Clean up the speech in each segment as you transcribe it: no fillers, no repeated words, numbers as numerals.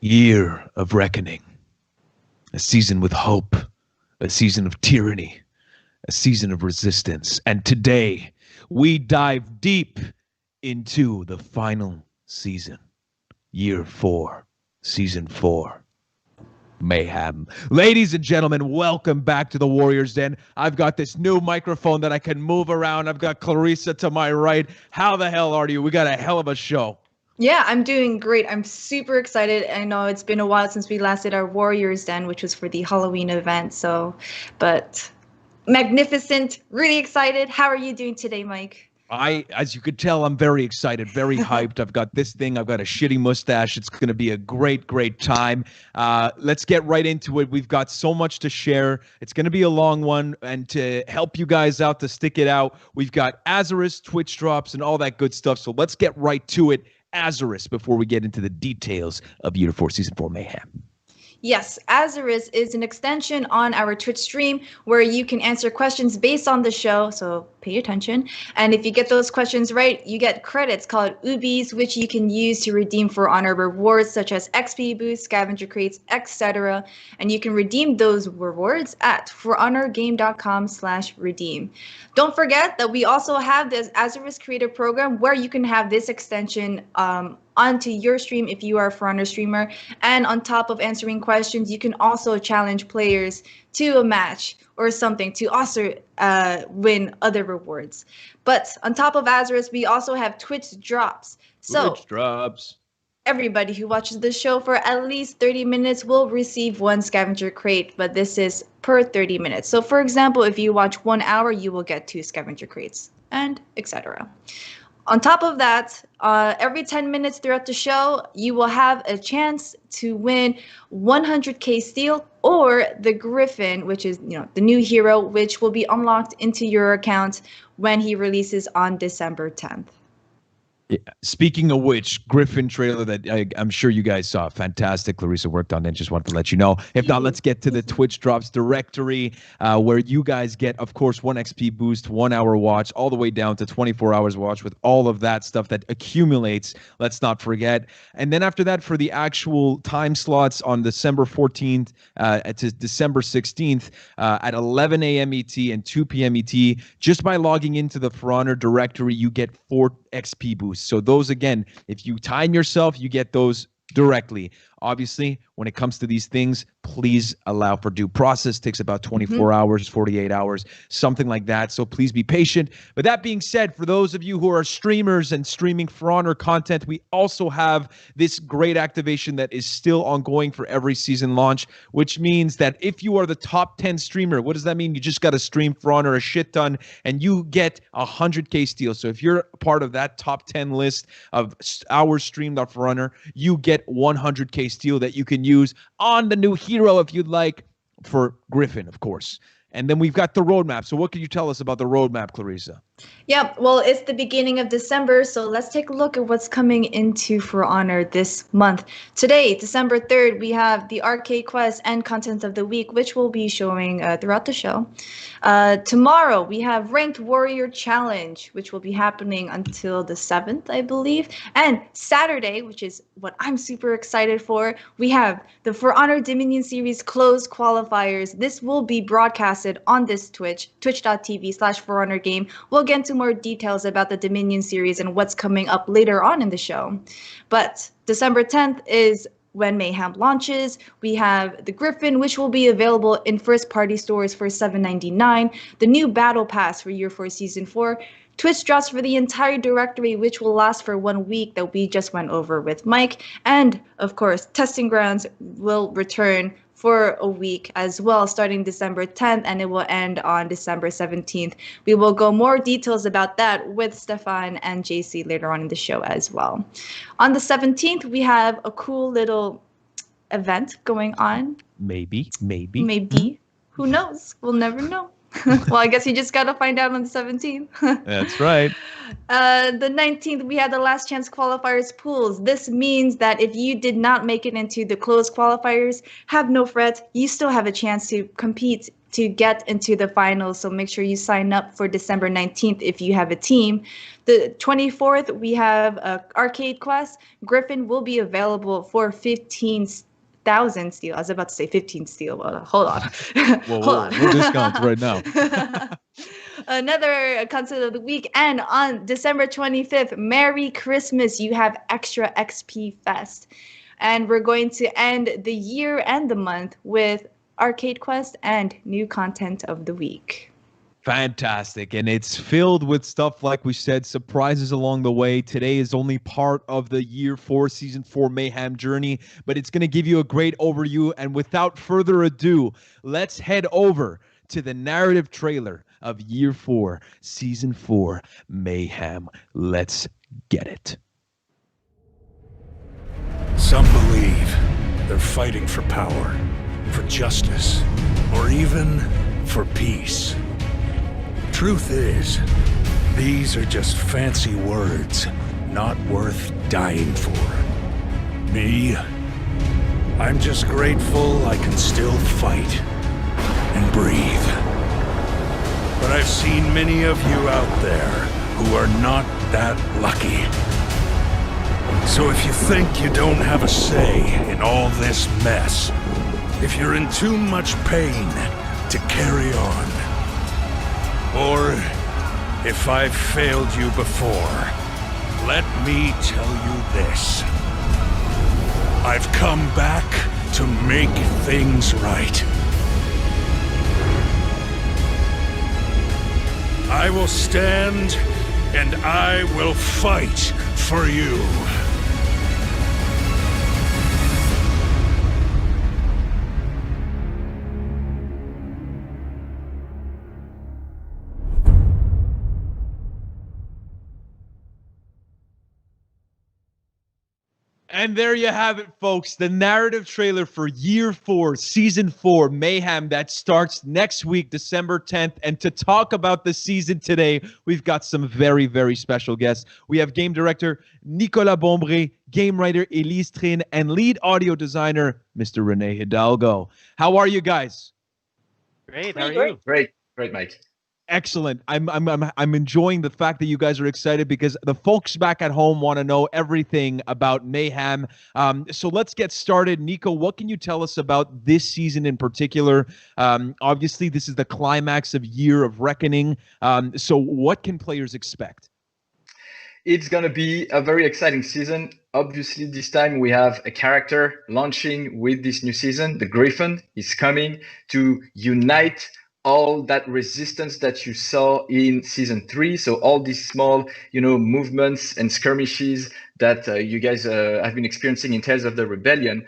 year of reckoning, a season with hope, a season of tyranny, a season of resistance. And today, we dive deep into the final season, year 4, season 4. Mayhem. Ladies and gentlemen, welcome back to the Warriors Den. I've got this new microphone that I can move around. I've got Clarissa to my right. How the hell are you? We got a hell of a show. Yeah, I'm doing great. I'm super excited. I know it's been a while since we last did our Warriors Den, which was for the Halloween event. But magnificent, really excited. How are you doing today, Mike? As you could tell, I'm very excited, very hyped. I've got this thing. I've got a shitty mustache. It's going to be a great, great time. Let's get right into it. We've got so much to share. It's going to be a long one. And to help you guys out, to stick it out, we've got Azarus, Twitch drops, and all that good stuff. So let's get right to it. Azarus, before we get into the details of Year 4 Season 4 Mayhem. Yes, Azarus is an extension on our Twitch stream where you can answer questions based on the show, so pay attention. And if you get those questions right, you get credits called Ubis, which you can use to redeem For Honor rewards such as XP boosts, scavenger crates, etc. And you can redeem those rewards at forhonorgame.com/redeem. Don't forget that we also have this Azarus Creator Program where you can have this extension onto your stream if you are a For Honor streamer. And on top of answering questions, you can also challenge players to a match or something to also win other rewards. But on top of Azarus, we also have Twitch drops. So Twitch drops. Everybody who watches the show for at least 30 minutes will receive one scavenger crate, but this is per 30 minutes. So for example, if you watch 1 hour, you will get 2 scavenger crates, and etc. On top of that, every 10 minutes throughout the show, you will have a chance to win 100k steel or the Gryphon, which is the new hero, which will be unlocked into your account when he releases on December 10th. Yeah. Speaking of which, Gryphon trailer that I'm sure you guys saw. Fantastic. Clarissa worked on it. Just wanted to let you know. If not, let's get to the Twitch drops directory where you guys get, of course, 1 XP boost, 1 hour watch, all the way down to 24 hours watch with all of that stuff that accumulates. Let's not forget. And then after that, for the actual time slots on December 14th to December 16th at 11 a.m. ET and 2 p.m. ET, just by logging into the For Honor directory, you get 4 XP boosts. So those, again, if you time yourself, you get those directly. Obviously, when it comes to these things, please allow for due process. It takes about 24 hours, 48 hours, something like that. So please be patient. But that being said, for those of you who are streamers and streaming For Honor content, we also have this great activation that is still ongoing for every season launch, which means that if you are the top 10 streamer, what does that mean? You just got to stream For Honor a shit ton and you get 100k steal. So if you're part of that top 10 list of hours streamed on For Honor, you get 100k steal that you can use on the new hero if you'd like, for Gryphon, of course. And then we've got the roadmap. So what can you tell us about the roadmap, Clarissa? Yeah, well, it's the beginning of December, so let's take a look at what's coming into For Honor this month. Today, December 3rd, we have the Arcade Quest and Content of the Week, which we'll be showing throughout the show. Tomorrow, we have Ranked Warrior Challenge, which will be happening until the 7th, I believe. And Saturday, which is what I'm super excited for, we have the For Honor Dominion Series Closed Qualifiers. This will be broadcasted on this twitch.tv/ForHonorGame. We'll get into more details about the Dominion series and what's coming up later on in the show. But December 10th is when Mayhem launches. We have the Gryphon, which will be available in first-party stores for $7.99. The new Battle Pass for Year 4 Season 4. Twitch drops for the entire directory, which will last for 1 week that we just went over with Mike. And, of course, Testing Grounds will return for a week as well, starting December 10th, and it will end on December 17th. We will go more details about that with Stefan and JC later on in the show as well. On the 17th, we have a cool little event going on. Maybe. Who knows? We'll never know. Well, I guess you just got to find out on the 17th. That's right. The 19th, we had the last chance qualifiers pools. This means that if you did not make it into the closed qualifiers, have no fret. You still have a chance to compete to get into the finals. So make sure you sign up for December 19th if you have a team. The 24th, we have Arcade Quest. Gryphon will be available for 15,000 steel. I was about to say 15 steel. Well, hold on. Whoa, Hold on. no discounts right now. Another content of the week. And on December 25th, Merry Christmas. You have Extra XP Fest. And we're going to end the year and the month with Arcade Quest and new content of the week. Fantastic. And it's filled with stuff, like we said, surprises along the way. Today is only part of the Year 4 Season 4 Mayhem journey, but it's going to give you a great overview. And without further ado, let's head over to the narrative trailer of Year 4 Season 4 Mayhem. Let's get it. Some believe they're fighting for power, for justice, or even for peace. Truth is, these are just fancy words, not worth dying for. Me, I'm just grateful I can still fight and breathe. But I've seen many of you out there who are not that lucky. So if you think you don't have a say in all this mess, if you're in too much pain to carry on, or if I've failed you before, let me tell you this. I've come back to make things right. I will stand and I will fight for you. And there you have it, folks. The narrative trailer for Year 4, Season 4, Mayhem, that starts next week, December 10th. And to talk about the season today, we've got some very, very special guests. We have game director Nicolas Bombré, game writer Elise Trin, and lead audio designer Mr. Rene Hidalgo. How are you guys? Great. How are you? Great, Mike. Excellent. I'm enjoying the fact that you guys are excited because the folks back at home want to know everything about Mayhem. So let's get started. Nico, what can you tell us about this season in particular? Obviously, this is the climax of Year of Reckoning. So what can players expect? It's going to be a very exciting season. Obviously, this time we have a character launching with this new season. The Gryphon is coming to unite all that resistance that you saw in season 3. So all these small, movements and skirmishes that you guys have been experiencing in Tales of the Rebellion.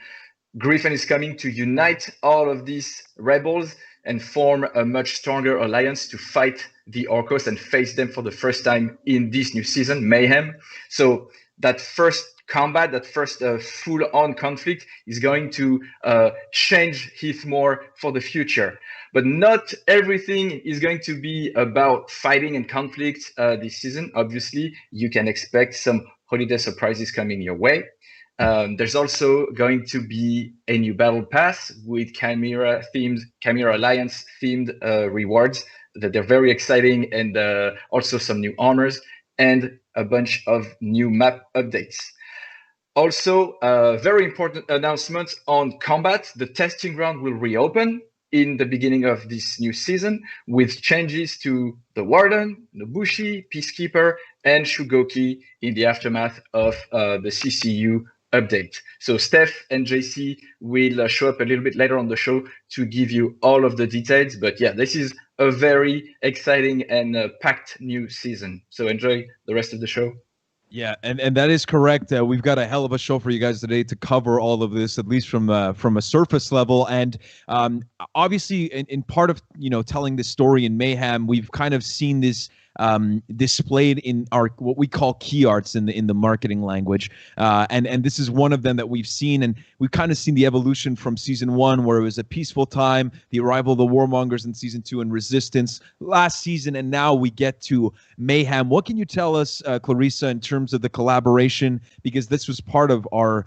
Gryphon is coming to unite all of these rebels and form a much stronger alliance to fight the Orcos and face them for the first time in this new season, Mayhem. So that first combat, that first full-on conflict is going to change Heathmore for the future. But not everything is going to be about fighting and conflict this season. Obviously, you can expect some holiday surprises coming your way. There's also going to be a new battle pass with Chimera Alliance themed rewards that they're very exciting, and also some new armors and a bunch of new map updates. Also, very important announcement on combat. The testing ground will reopen in the beginning of this new season with changes to the Warden, Nobushi, Peacekeeper, and Shugoki in the aftermath of the CCU update. So Steph and JC will show up a little bit later on the show to give you all of the details. But yeah, this is a very exciting and packed new season. So enjoy the rest of the show. Yeah, and that is correct. We've got a hell of a show for you guys today to cover all of this, at least from a surface level. And obviously, in part of telling this story in Mayhem, we've kind of seen this displayed in our what we call key arts in the marketing language, and this is one of them that we've seen, and we've kind of seen the evolution from season 1, where it was a peaceful time, the arrival of the warmongers in season 2, and resistance last season, and now we get to mayhem. What can you tell us, Clarissa, in terms of the collaboration? Because this was part of our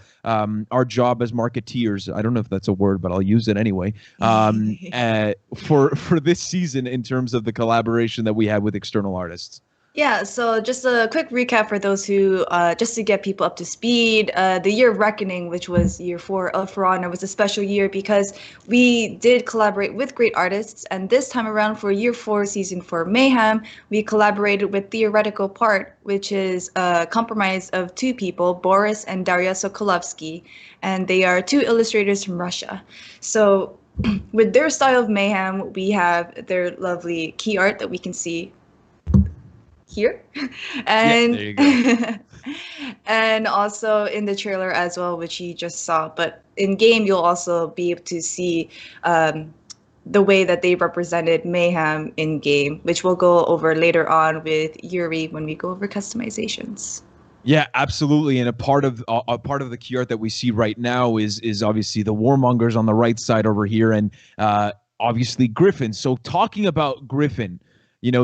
job as marketeers. I don't know if that's a word, but I'll use it anyway. For this season, in terms of the collaboration that we had with external artists. Yeah, so just a quick recap for those who, just to get people up to speed, the year of Reckoning, which was year 4 of For Honor, was a special year because we did collaborate with great artists. And this time around for year 4, season 4 Mayhem, we collaborated with Theoretical Part, which is a compromise of 2 people, Boris and Daria Sokolovsky. And they are 2 illustrators from Russia. So with their style of mayhem, we have their lovely key art that we can see here, and there you go. and also in the trailer as well, which you just saw. But in game, you'll also be able to see the way that they represented mayhem in game, which we'll go over later on with Yuri when we go over customizations. Yeah, absolutely. And a part of the key art that we see right now is obviously the warmongers on the right side over here, and obviously Gryphon. So talking about Gryphon,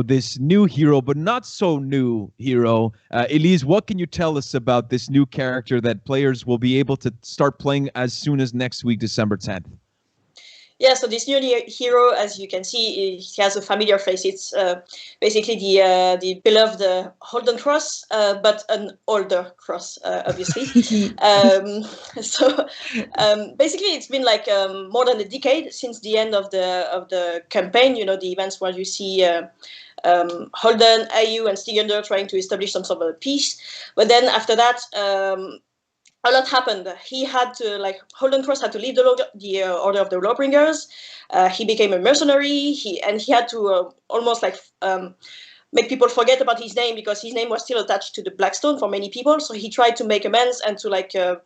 this new hero, but not so new hero. Elise, what can you tell us about this new character that players will be able to start playing as soon as next week, December 10th? Yeah, so this new hero, as you can see, he has a familiar face. It's basically the beloved Holden Cross, but an older cross, obviously. Basically, it's been like more than a decade since the end of the campaign. The events where you see Holden, Ayu, and Stigander trying to establish some sort of peace. But then after that, a lot happened. He had to, Holden Cross had to leave the Order of the Lawbringers. He became a mercenary. He had to almost make people forget about his name, because his name was still attached to the Blackstone for many people. So he tried to make amends and to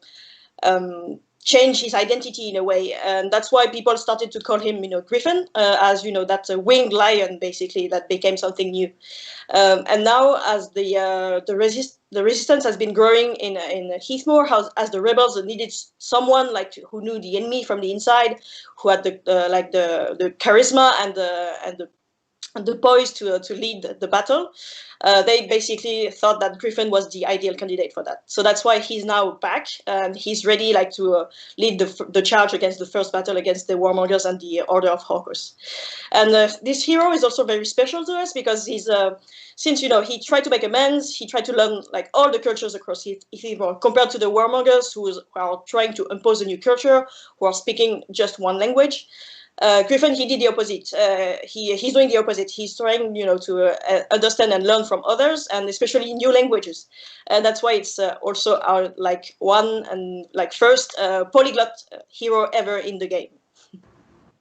change his identity in a way, and that's why people started to call him, Gryphon, as that's a winged lion, basically, that became something new. And now, as the resistance has been growing in Heathmoor, as the rebels needed someone who knew the enemy from the inside, who had the charisma and the poise to lead the battle. They basically thought that Gryphon was the ideal candidate for that. So that's why he's now back, and he's ready to lead the charge against the first battle against the Warmongers and the Order of Hawkers. And this hero is also very special to us because he's since he tried to make amends, he tried to learn all the cultures across Heathmoor, compared to the Warmongers who are trying to impose a new culture, who are speaking just one language. Gryphon, he did the opposite. He's doing the opposite. He's trying, to understand and learn from others, and especially new languages. And that's why it's also our one and first polyglot hero ever in the game.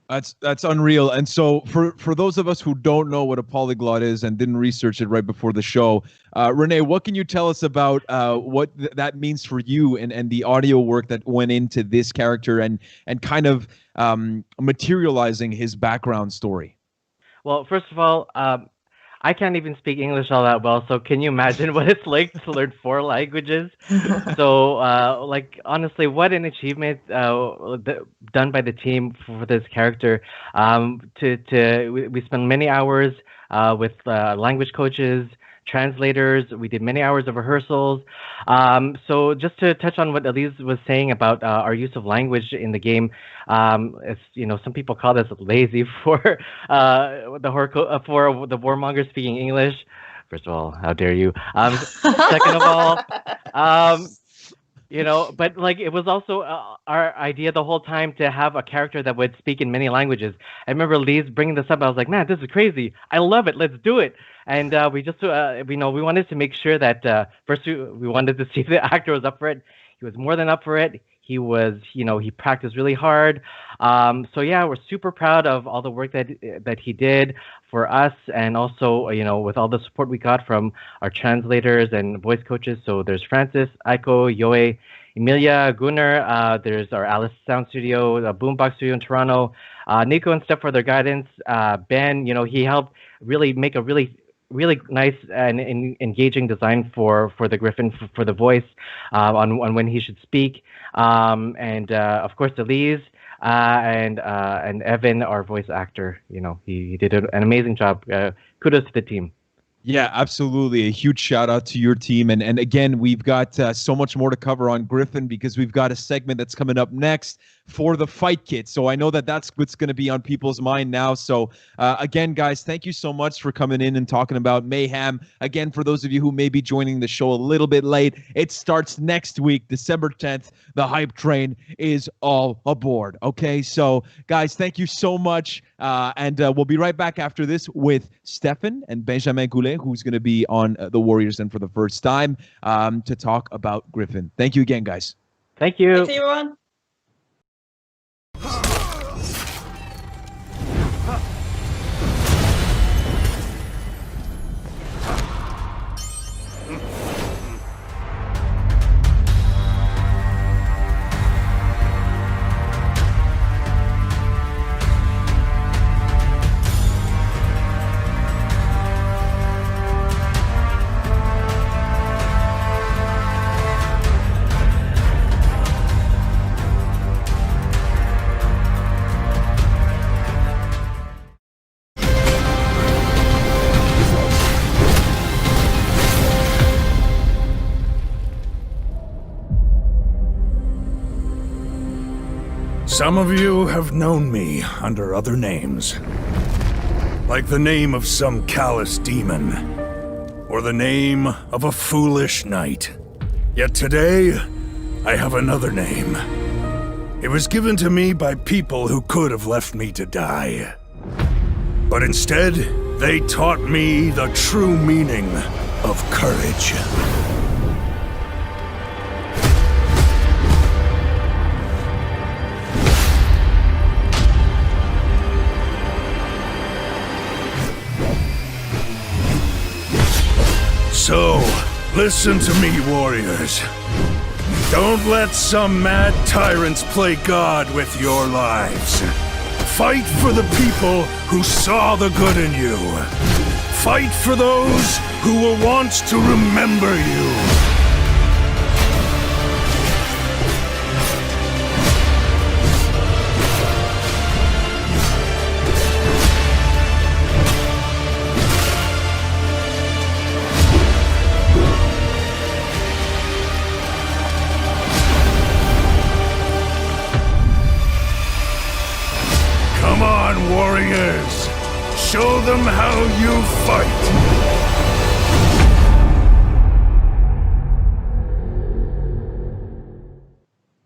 That's unreal. And so for those of us who don't know what a polyglot is and didn't research it right before the show, Renee, what can you tell us about what that means for you and the audio work that went into this character and kind of materializing his background story? Well, first of all, I can't even speak English all that well, so can you imagine what it's like to learn 4 languages? So, honestly, what an achievement done by the team for this character. We spent many hours with language coaches, translators. We did many hours of rehearsals. So just to touch on what Elise was saying about our use of language in the game, some people call this lazy for for the warmongers speaking English. First of all, how dare you? Second of all, but it was also our idea the whole time to have a character that would speak in many languages. I remember Elise bringing this up. I was like, man, this is crazy. I love it. Let's do it. And we just, we wanted to make sure that first we wanted to see if the actor was up for it. He was more than up for it. He was, he practiced really hard. So yeah, we're super proud of all the work that he did for us, and also, with all the support we got from our translators and voice coaches. So there's Francis, Aiko, Yoe, Emilia, Gunnar. There's our Alice Sound Studio, the Boombox Studio in Toronto. Nico and Steph for their guidance. Ben, he helped really make a really really nice and engaging design for the Gryphon for the voice on when he should speak, and of course Elise and Evan, our voice actor. You know, he did an amazing job. Kudos to the team. Yeah, absolutely. A huge shout out to your team. And again, we've got so much more to cover on Gryphon because we've got a segment that's coming up next for the fight kit. So I know that that's what's going to be on people's mind now. So again, guys, thank you so much for coming in and talking about Mayhem. Again, for those of you who may be joining the show a little bit late, it starts next week, December 10th. The hype train is all aboard. Okay, so guys, thank you so much. And we'll be right back after this with Stefan and Benjamin Goulet, who's going to be on the Warriors Den for the first time to talk about Gryphon. Thank you again, guys. Thank you. Thanks, everyone. Some of you have known me under other names. Like the name of some callous demon, or the name of a foolish knight. Yet today, I have another name. It was given to me by people who could have left me to die. But instead, they taught me the true meaning of courage. So, listen to me, warriors. Don't let some mad tyrants play God with your lives. Fight for the people who saw the good in you. Fight for those who will want to remember you. Come on, warriors! Show them how you fight!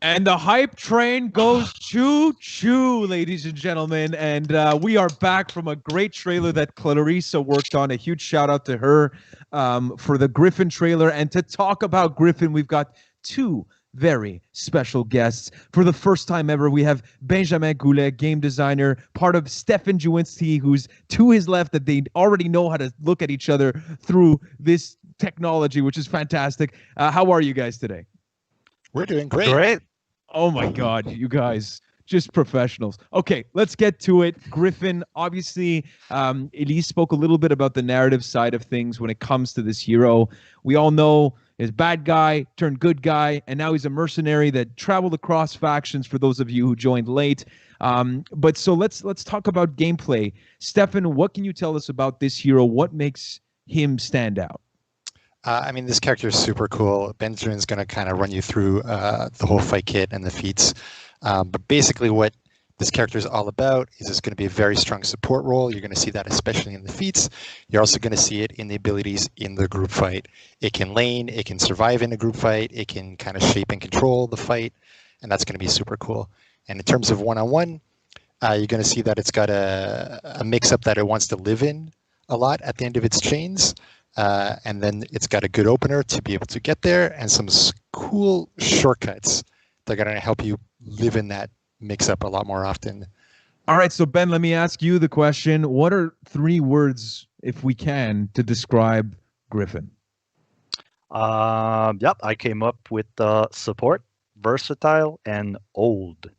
And the hype train goes choo-choo, ladies and gentlemen. And we are back from a great trailer that Clarissa worked on. A huge shout out to her for the Gryphon trailer. And to talk about Gryphon, we've got two very special guests. For the first time ever, we have Benjamin Goulet, game designer, part of Stefan Juinski, who's to his left, that they already know how to look at each other through this technology, which is fantastic. How are you guys today? We're doing great. Great. Oh my God, you guys, just professionals. Okay, let's get to it. Gryphon, obviously, Elise spoke a little bit about the narrative side of things when it comes to this hero. We all know his bad guy turned good guy, and now he's a mercenary that traveled across factions, for those of you who joined late. But so let's talk about gameplay. Stefan, what can you tell us about this hero? What makes him stand out? I mean, this character is super cool. Benjamin's going to kind of run you through the whole fight kit and the feats. But basically what this character is all about is it's going to be a very strong support role. You're going to see that especially in the feats. You're also going to see it in the abilities in the group fight. It can lane, it can survive in a group fight, it can kind of shape and control the fight, and that's going to be super cool. And in terms of one-on-one, you're going to see that it's got a mix-up that it wants to live in a lot at the end of its chains. And then it's got a good opener to be able to get there, and some cool shortcuts that are going to help you live in that mix-up a lot more often. All right, so Ben, let me ask you the question. What are 3 words, if we can, to describe Gryphon? Yep, I came up with support, versatile, and old.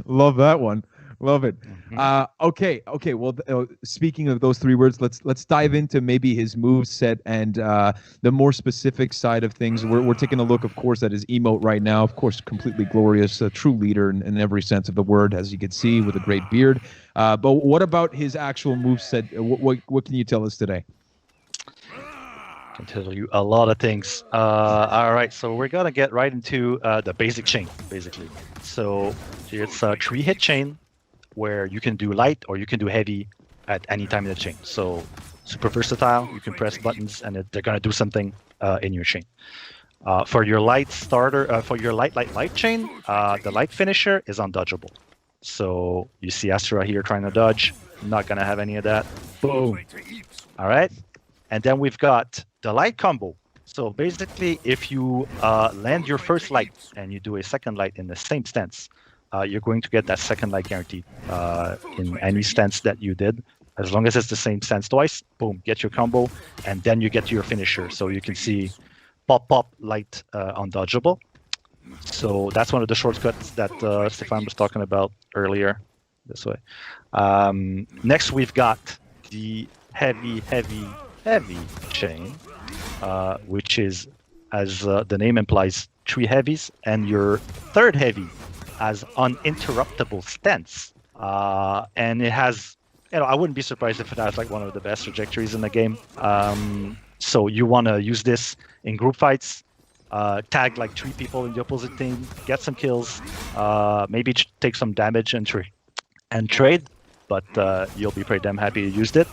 Love that one. Love it. Okay. Well, speaking of those three words, let's dive into maybe his move set and the more specific side of things. We're taking a look, of course, at his emote right now. Of course, completely glorious, a true leader in every sense of the word, as you can see, with a great beard. But what about his actual move set? What can you tell us today? I can tell you a lot of things. All right, so we're gonna get right into the basic chain, basically. So it's a 3-hit chain where you can do light or you can do heavy at any time in the chain. So super versatile. You can press buttons and they're gonna do something in your chain. For your light starter, for your light chain, the light finisher is undodgeable. So you see Astra here trying to dodge. Not gonna have any of that. Boom. All right. And then we've got the light combo. So basically, if you land your first light and you do a second light in the same stance, you're going to get that second light guaranteed in any stance that you did. As long as it's the same stance twice, boom, get your combo, and then you get to your finisher. So you can see pop, light, undodgeable. So that's one of the shortcuts that Stefan was talking about earlier. This way. Next, we've got the heavy chain, which is, as the name implies, 3 heavies, and your third heavy has uninterruptible stance. And it has, I wouldn't be surprised if it has like one of the best trajectories in the game. So you want to use this in group fights, tag like 3 people in the opposite team, get some kills, maybe take some damage and trade, but you'll be pretty damn happy you used it.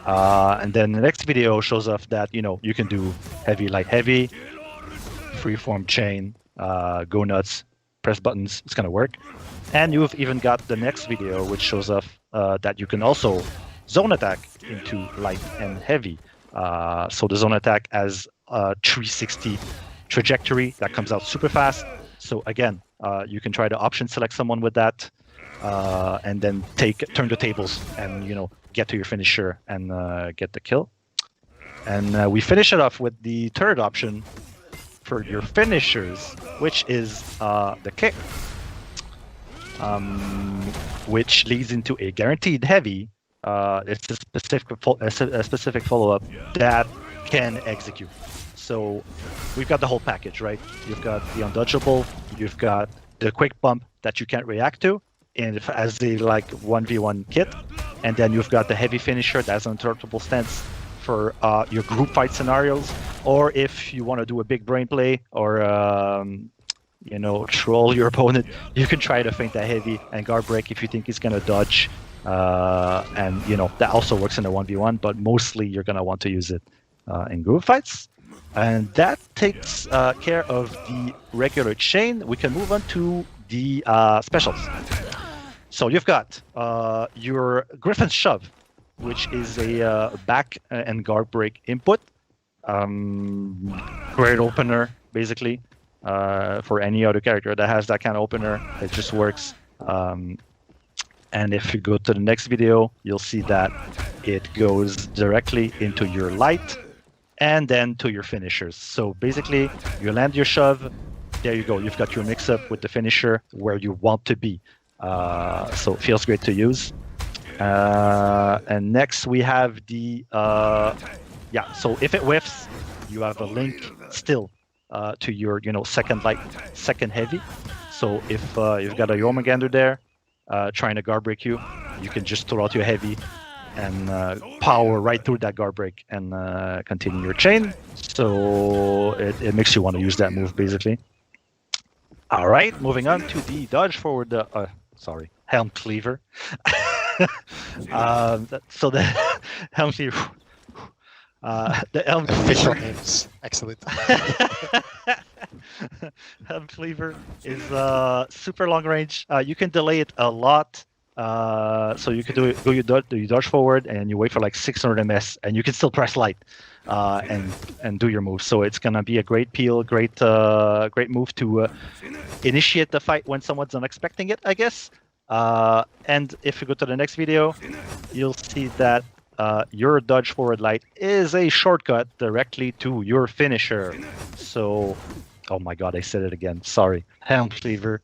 And then the next video shows off that, you can do heavy, light, heavy, freeform chain, go nuts, press buttons, it's going to work. And you've even got the next video, which shows off that you can also zone attack into light and heavy. So the zone attack has a 360 trajectory that comes out super fast. So again, you can try to option select someone with that, and then turn the tables and, get to your finisher and get the kill. And we finish it off with the third option for your finishers, which is the kick, which leads into a guaranteed heavy. It's a specific follow-up that can execute. So we've got the whole package, right? You've got the undodgeable, you've got the quick bump that you can't react to, and as the 1v1 kit, and then you've got the heavy finisher that's an uninterruptible stance for your group fight scenarios, or if you want to do a big brain play or troll your opponent, you can try to feint that heavy and guard break if you think he's going to dodge, and that also works in a 1v1, but mostly you're going to want to use it in group fights. And that takes care of the regular chain. We can move on to the specials. So you've got your Gryphon Shove, which is a back and guard break input. Great opener, basically, for any other character that has that kind of opener. It just works. And if you go to the next video, you'll see that it goes directly into your light and then to your finishers. So basically, you land your shove, there you go. You've got your mix-up with the finisher where you want to be. So it feels great to use. And next we have the so if it whiffs, you have a link still to your second light, second heavy. So if you've got a Jormungandr there trying to guard break you, you can just throw out your heavy and power right through that guard break and continue your chain. So it makes you want to use that move, basically. All right, moving on to the dodge forward, Helm Cleaver. So the Helm Cleaver. The Helm Official names, excellent. Helm Cleaver is super long range. You can delay it a lot. So you can do you dodge forward and you wait for like 600 ms and you can still press light and do your move. So it's gonna be a great peel, great move to initiate the fight when someone's unexpecting it, I guess. And if you go to the next video, you'll see that your dodge forward light is a shortcut directly to your finisher. So, oh my god, I said it again. Sorry. Helm Cleaver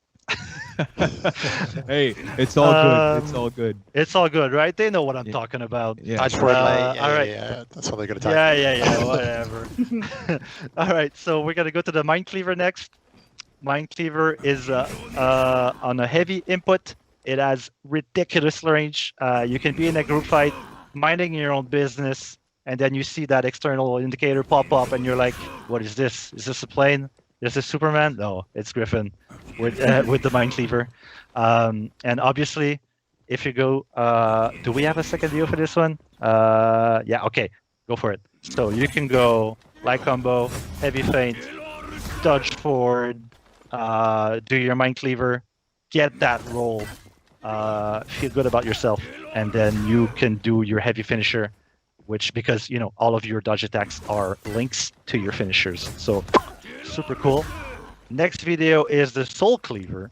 Hey, it's all good. It's all good. It's all good, right? They know what I'm Yeah. talking about. Yeah. Dodge forward light. all right. Yeah. That's what they're going to talk Yeah, whatever. All right, so we're gonna go to the Mind Cleaver next. Mind Cleaver is on a heavy input. It has ridiculous range. You can be in a group fight, minding your own business, and then you see that external indicator pop up, and you're like, "What is this? Is this a plane? Is this Superman?" No, it's Gryphon with the Mind Cleaver. And obviously, if you go, do we have a second view for this one? Yeah, okay, go for it. So you can go light combo, heavy feint, dodge forward, do your Mind Cleaver, get that roll, feel good about yourself, and then you can do your heavy finisher, which, because you know all of your dodge attacks are links to your finishers, so super cool. Next video is the Soul Cleaver.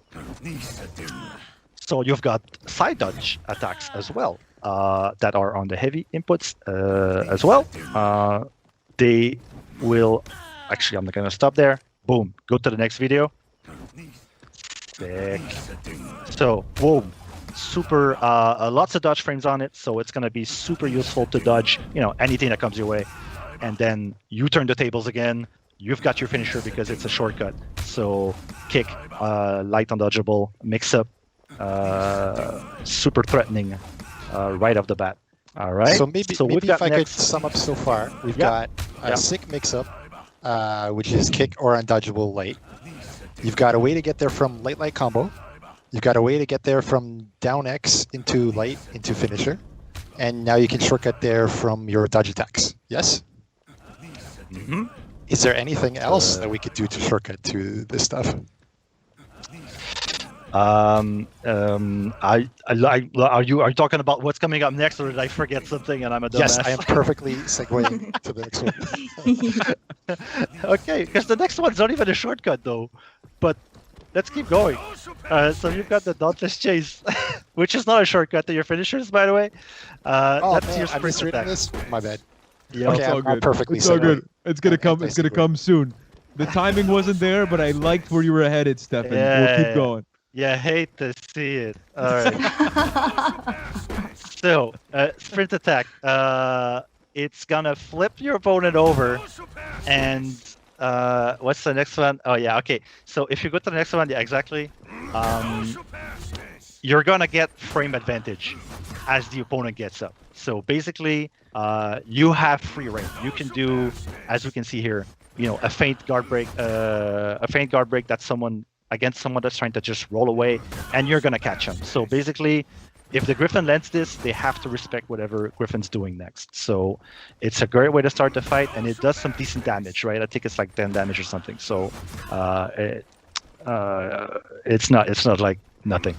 So you've got side dodge attacks as well that are on the heavy inputs as well. They will actually, I'm not gonna stop there. Boom, go to the next video. Sick. So boom, super lots of dodge frames on it, so it's gonna be super useful to dodge, you know, anything that comes your way. And then you turn the tables again. You've got your finisher because it's a shortcut. So kick, light undodgeable, mix up, super threatening right off the bat. All right. So maybe we've if got I could next. sum up so far, we've got a sick mix-up, which is kick or undodgeable light. You've got a way to get there from light combo. You've got a way to get there from down X into light into finisher, and now you can shortcut there from your dodge attacks. Yes. Mm-hmm. Is there anything else that we could do to shortcut to this stuff? Are you talking about what's coming up next, or did I forget something and I'm a dumbass? Yes, I am perfectly segueing to the next one. Okay, because the next one's not even a shortcut though. But let's keep going. So you've got the Dauntless Chase, which is not a shortcut to your finishers, by the way. That's man, your I sprint misread attack. this. My bad. Yeah, Okay, it's all I'm good. perfectly It's all segueing. good. It's gonna come. It's gonna come soon. The timing wasn't there, but I liked where you were headed, Stefan. We'll keep going. Yeah, hate to see it. All right. So, sprint attack. It's gonna flip your opponent over, and what's the next one? Oh yeah, okay. So if you go to the next one, yeah, exactly. You're gonna get frame advantage as the opponent gets up. So basically, you have free reign. You can do, as we can see here, you know, a feint guard break. That's someone against someone that's trying to just roll away, and you're gonna catch them. So basically, if the Gryphon lands this, they have to respect whatever Gryphon's doing next. So it's a great way to start the fight, and it does some decent damage, right? I think it's like 10 damage or something. So it's not like nothing.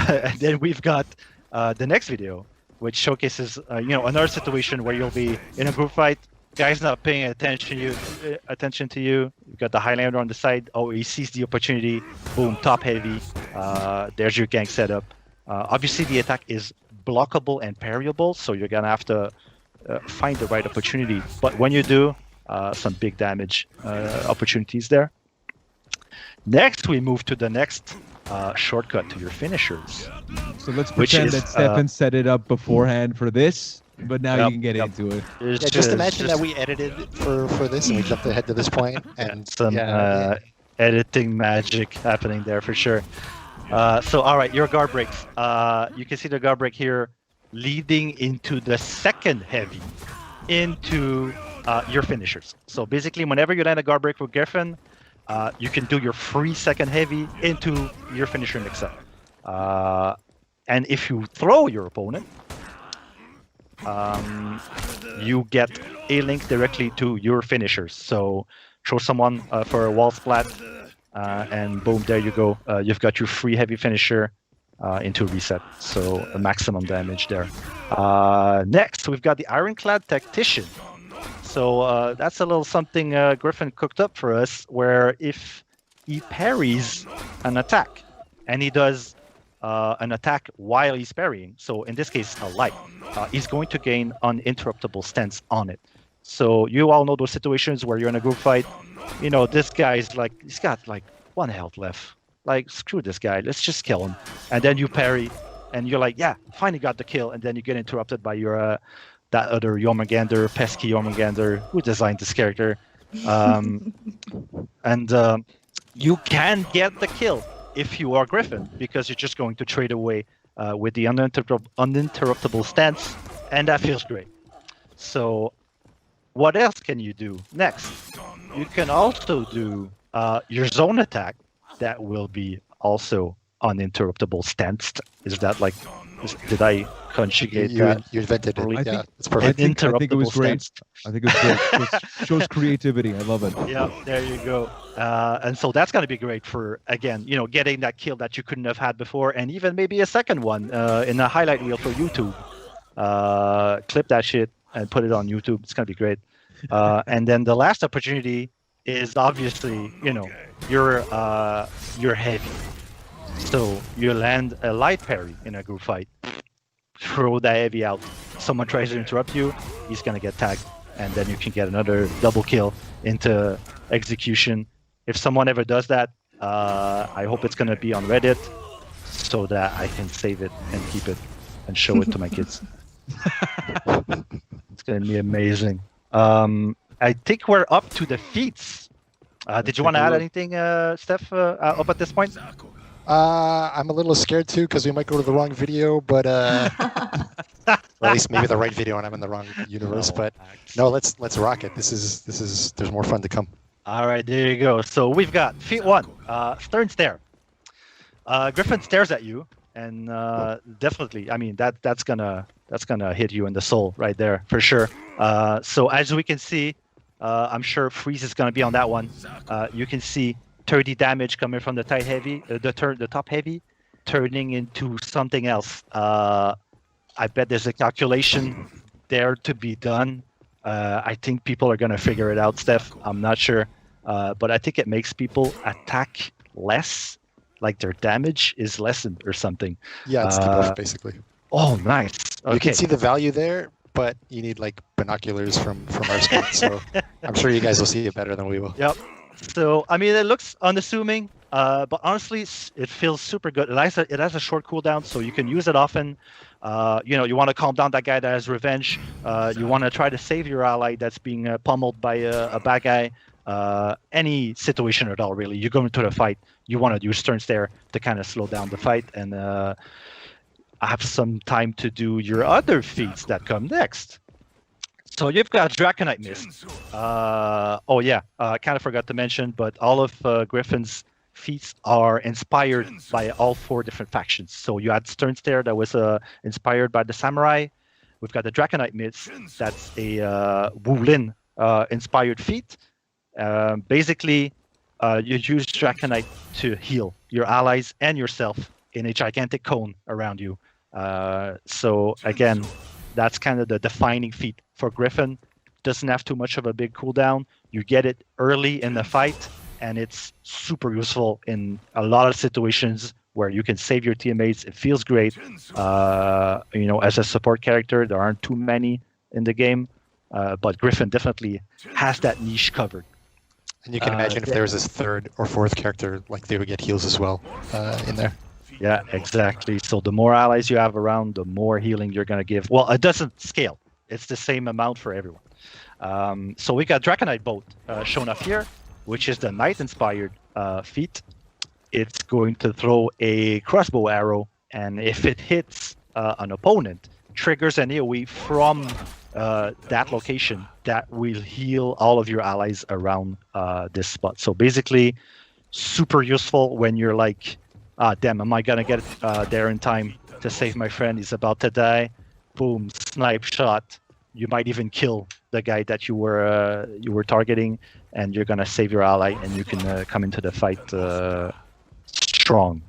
And then we've got the next video, which showcases another situation where you'll be in a group fight. Guy's not paying attention to you. You've got the Highlander on the side. Oh, he sees the opportunity. Boom, top heavy. There's your gang setup. Obviously, the attack is blockable and parryable, so you're gonna have to find the right opportunity. But when you do, some big damage opportunities there. Next, we move to the next shortcut to your finishers. So let's pretend that Stefan set it up beforehand for this. But now you can get into it. Yeah, just imagine that we edited for this and we jumped ahead to this point, and some editing magic happening there for sure. So all right, your guard breaks. You can see the guard break here, leading into the second heavy, into your finishers. So basically, whenever you land a guard break with Gryphon, you can do your free second heavy into your finisher mix-up. And if you throw your opponent, you get a link directly to your finishers. So throw someone for a wall splat, and boom, there you go. You've got your free heavy finisher into reset. So a maximum damage there. Next, we've got the Ironclad Tactician. So that's a little something Gryphon cooked up for us, where if he parries an attack, and he does an attack while he's parrying, so in this case a light, he's going to gain uninterruptible stance on it. So you all know those situations where you're in a group fight, you know, this guy's like, he's got like 1 health left, Like, screw this guy. Let's just kill him. And then you parry, and you're like, yeah, finally got the kill. And then you get interrupted by your that other Jormungandr, pesky Jormungandr, who designed this character. And you can get the kill if you are Gryphon, because you're just going to trade away with the uninterruptible stance, and that feels great. So what else can you do next? You can also do your zone attack that will be also uninterruptible stance. Is that like, did I conjugate that? You invented it. Really? Yeah, it's I perfect. think it was great. Stance. I think it was great. Shows creativity. I love it. Yeah, there you go. And so that's going to be great for, again, getting that kill that you couldn't have had before, and even maybe a second one in a highlight reel for YouTube. Clip that shit and put it on YouTube. It's going to be great. And then the last opportunity is obviously, you're heavy. So you land a light parry in a group fight. Throw the heavy out. Someone tries to interrupt you, he's going to get tagged. And then you can get another double kill into execution. If someone ever does that, I hope it's going to be on Reddit so that I can save it and keep it and show it to my kids. It's going to be amazing. I think we're up to the feats. Did you want to add anything, Steph, up at this point? I'm a little scared too because we might go to the wrong video, but or at least maybe the right video and I'm in the wrong universe. But no, let's rock it. This is there's more fun to come. All right, there you go. So we've got feat 1, stern stare. Gryphon stares at you, and definitely, I mean that's gonna hit you in the soul right there for sure. So as we can see, I'm sure freeze is gonna be on that one. You can see 30 damage coming from the tight heavy, the top heavy, turning into something else. I bet there's a calculation there to be done. I think people are gonna figure it out, Steph. I'm not sure, but I think it makes people attack less, like their damage is lessened or something. Yeah, it's debuff basically. Oh, nice. Okay. You can see the value there, but you need like binoculars from our screen. So I'm sure you guys will see it better than we will. Yep. So, I mean, it looks unassuming, but honestly, it feels super good. It has a short cooldown, so you can use it often. You want to calm down that guy that has revenge. You want to try to save your ally that's being pummeled by a bad guy. Any situation at all, really. You go into the fight, you want to use stern stare to kind of slow down the fight and have some time to do your other feats that come next. So you've got Draconite Mist. Kind of forgot to mention, but all of Gryphon's feats are inspired by all 4 different factions. So you had Stern Stare that was inspired by the Samurai. We've got the Draconite Mist. That's a Wulin inspired feat. Basically, you use Draconite to heal your allies and yourself in a gigantic cone around you. So again, that's kind of the defining feat for Gryphon. Doesn't have too much of a big cooldown. You get it early in the fight, and it's super useful in a lot of situations where you can save your teammates. It feels great. As a support character, there aren't too many in the game, but Gryphon definitely has that niche covered. And you can imagine if there was this 3rd or 4th character, like they would get heals as well in there. Yeah, exactly. So the more allies you have around, the more healing you're going to give. Well, it doesn't scale. It's the same amount for everyone. So we got Draconite Bolt shown up here, which is the Knight-inspired feat. It's going to throw a crossbow arrow, and if it hits an opponent, triggers an AoE from that location that will heal all of your allies around this spot. So basically, super useful when you're like, damn, am I gonna get there in time to save my friend? He's about to die. Boom, snipe shot. You might even kill the guy that you were targeting, and you're gonna save your ally, and you can come into the fight strong.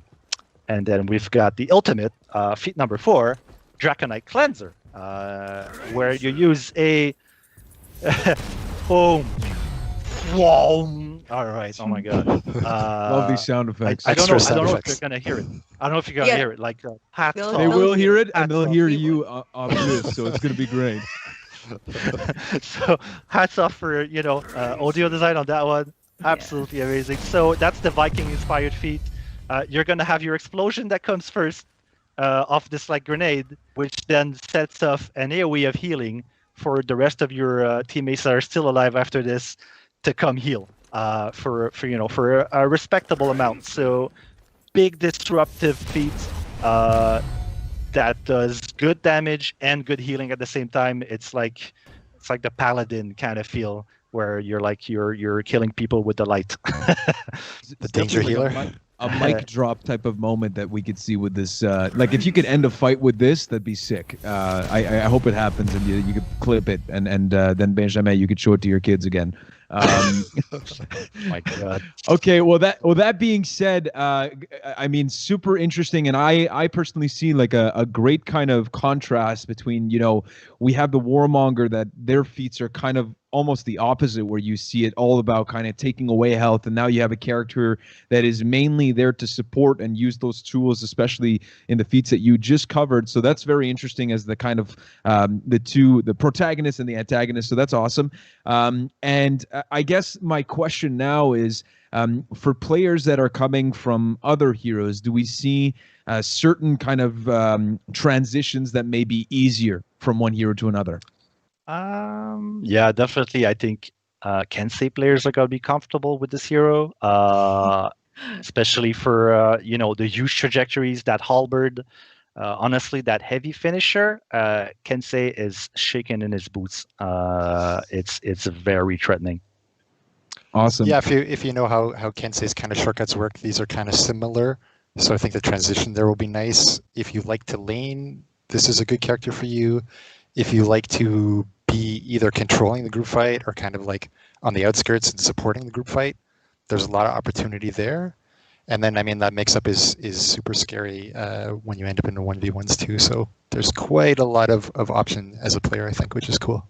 And then we've got the ultimate feat number 4, Draconite Cleanser, where you use a boom. Whoa. All right. Oh my God. Love these sound effects. I don't know if Extra you're sound gonna hear it. I don't know if you're gonna hear it. Like hats They'll- off. They will hear it, and Hats they'll off. hear you off this, so it's going to be great. So hats off for audio design on that one. Absolutely amazing. So that's the Viking inspired feat. you're gonna have your explosion that comes first off this like grenade, which then sets off an AoE of healing for the rest of your teammates that are still alive after this to come heal for a respectable amount. So big disruptive feat that does good damage and good healing at the same time. It's like the paladin kind of feel where you're killing people with the light. The danger healer. A mic drop type of moment that we could see with this. Like if you could end a fight with this, that'd be sick. I hope it happens and you could clip it and then Benjamin, you could show it to your kids again. My God. Okay, well that being said, I mean, super interesting, and I personally see like a great kind of contrast between, we have the warmonger that their feats are kind of almost the opposite, where you see it all about kind of taking away health, and now you have a character that is mainly there to support and use those tools, especially in the feats that you just covered. So that's very interesting as the kind of the protagonist and the antagonist. So that's awesome. And I guess my question now is, for players that are coming from other heroes, do we see certain kind of transitions that may be easier from one hero to another? Yeah, definitely. I think Kensei players are gonna be comfortable with this hero, especially for the huge trajectories, that halberd. Honestly, that heavy finisher, Kensei is shaking in his boots. It's very threatening. Awesome. Yeah, if you know how Kensei's kind of shortcuts work, these are kind of similar. So I think the transition there will be nice. If you like to lane, this is a good character for you. If you like to be either controlling the group fight or kind of like on the outskirts and supporting the group fight, there's a lot of opportunity there. And then, I mean, that mix-up is super scary when you end up in the 1v1s too. So there's quite a lot of option as a player, I think, which is cool.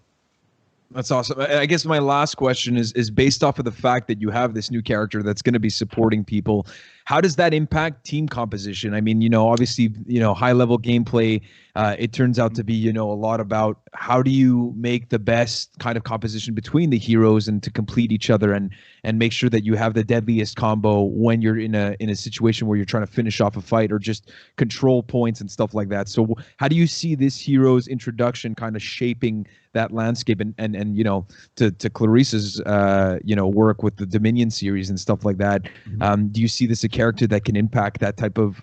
That's awesome. I guess my last question is based off of the fact that you have this new character that's going to be supporting people. How does that impact team composition? I mean, obviously, high-level gameplay, it turns out to be, a lot about how do you make the best kind of composition between the heroes and to complete each other and make sure that you have the deadliest combo when you're in a situation where you're trying to finish off a fight or just control points and stuff like that. So how do you see this hero's introduction kind of shaping that landscape and to Clarissa's work with the Dominion series and stuff like that? Do you see this a character that can impact that type of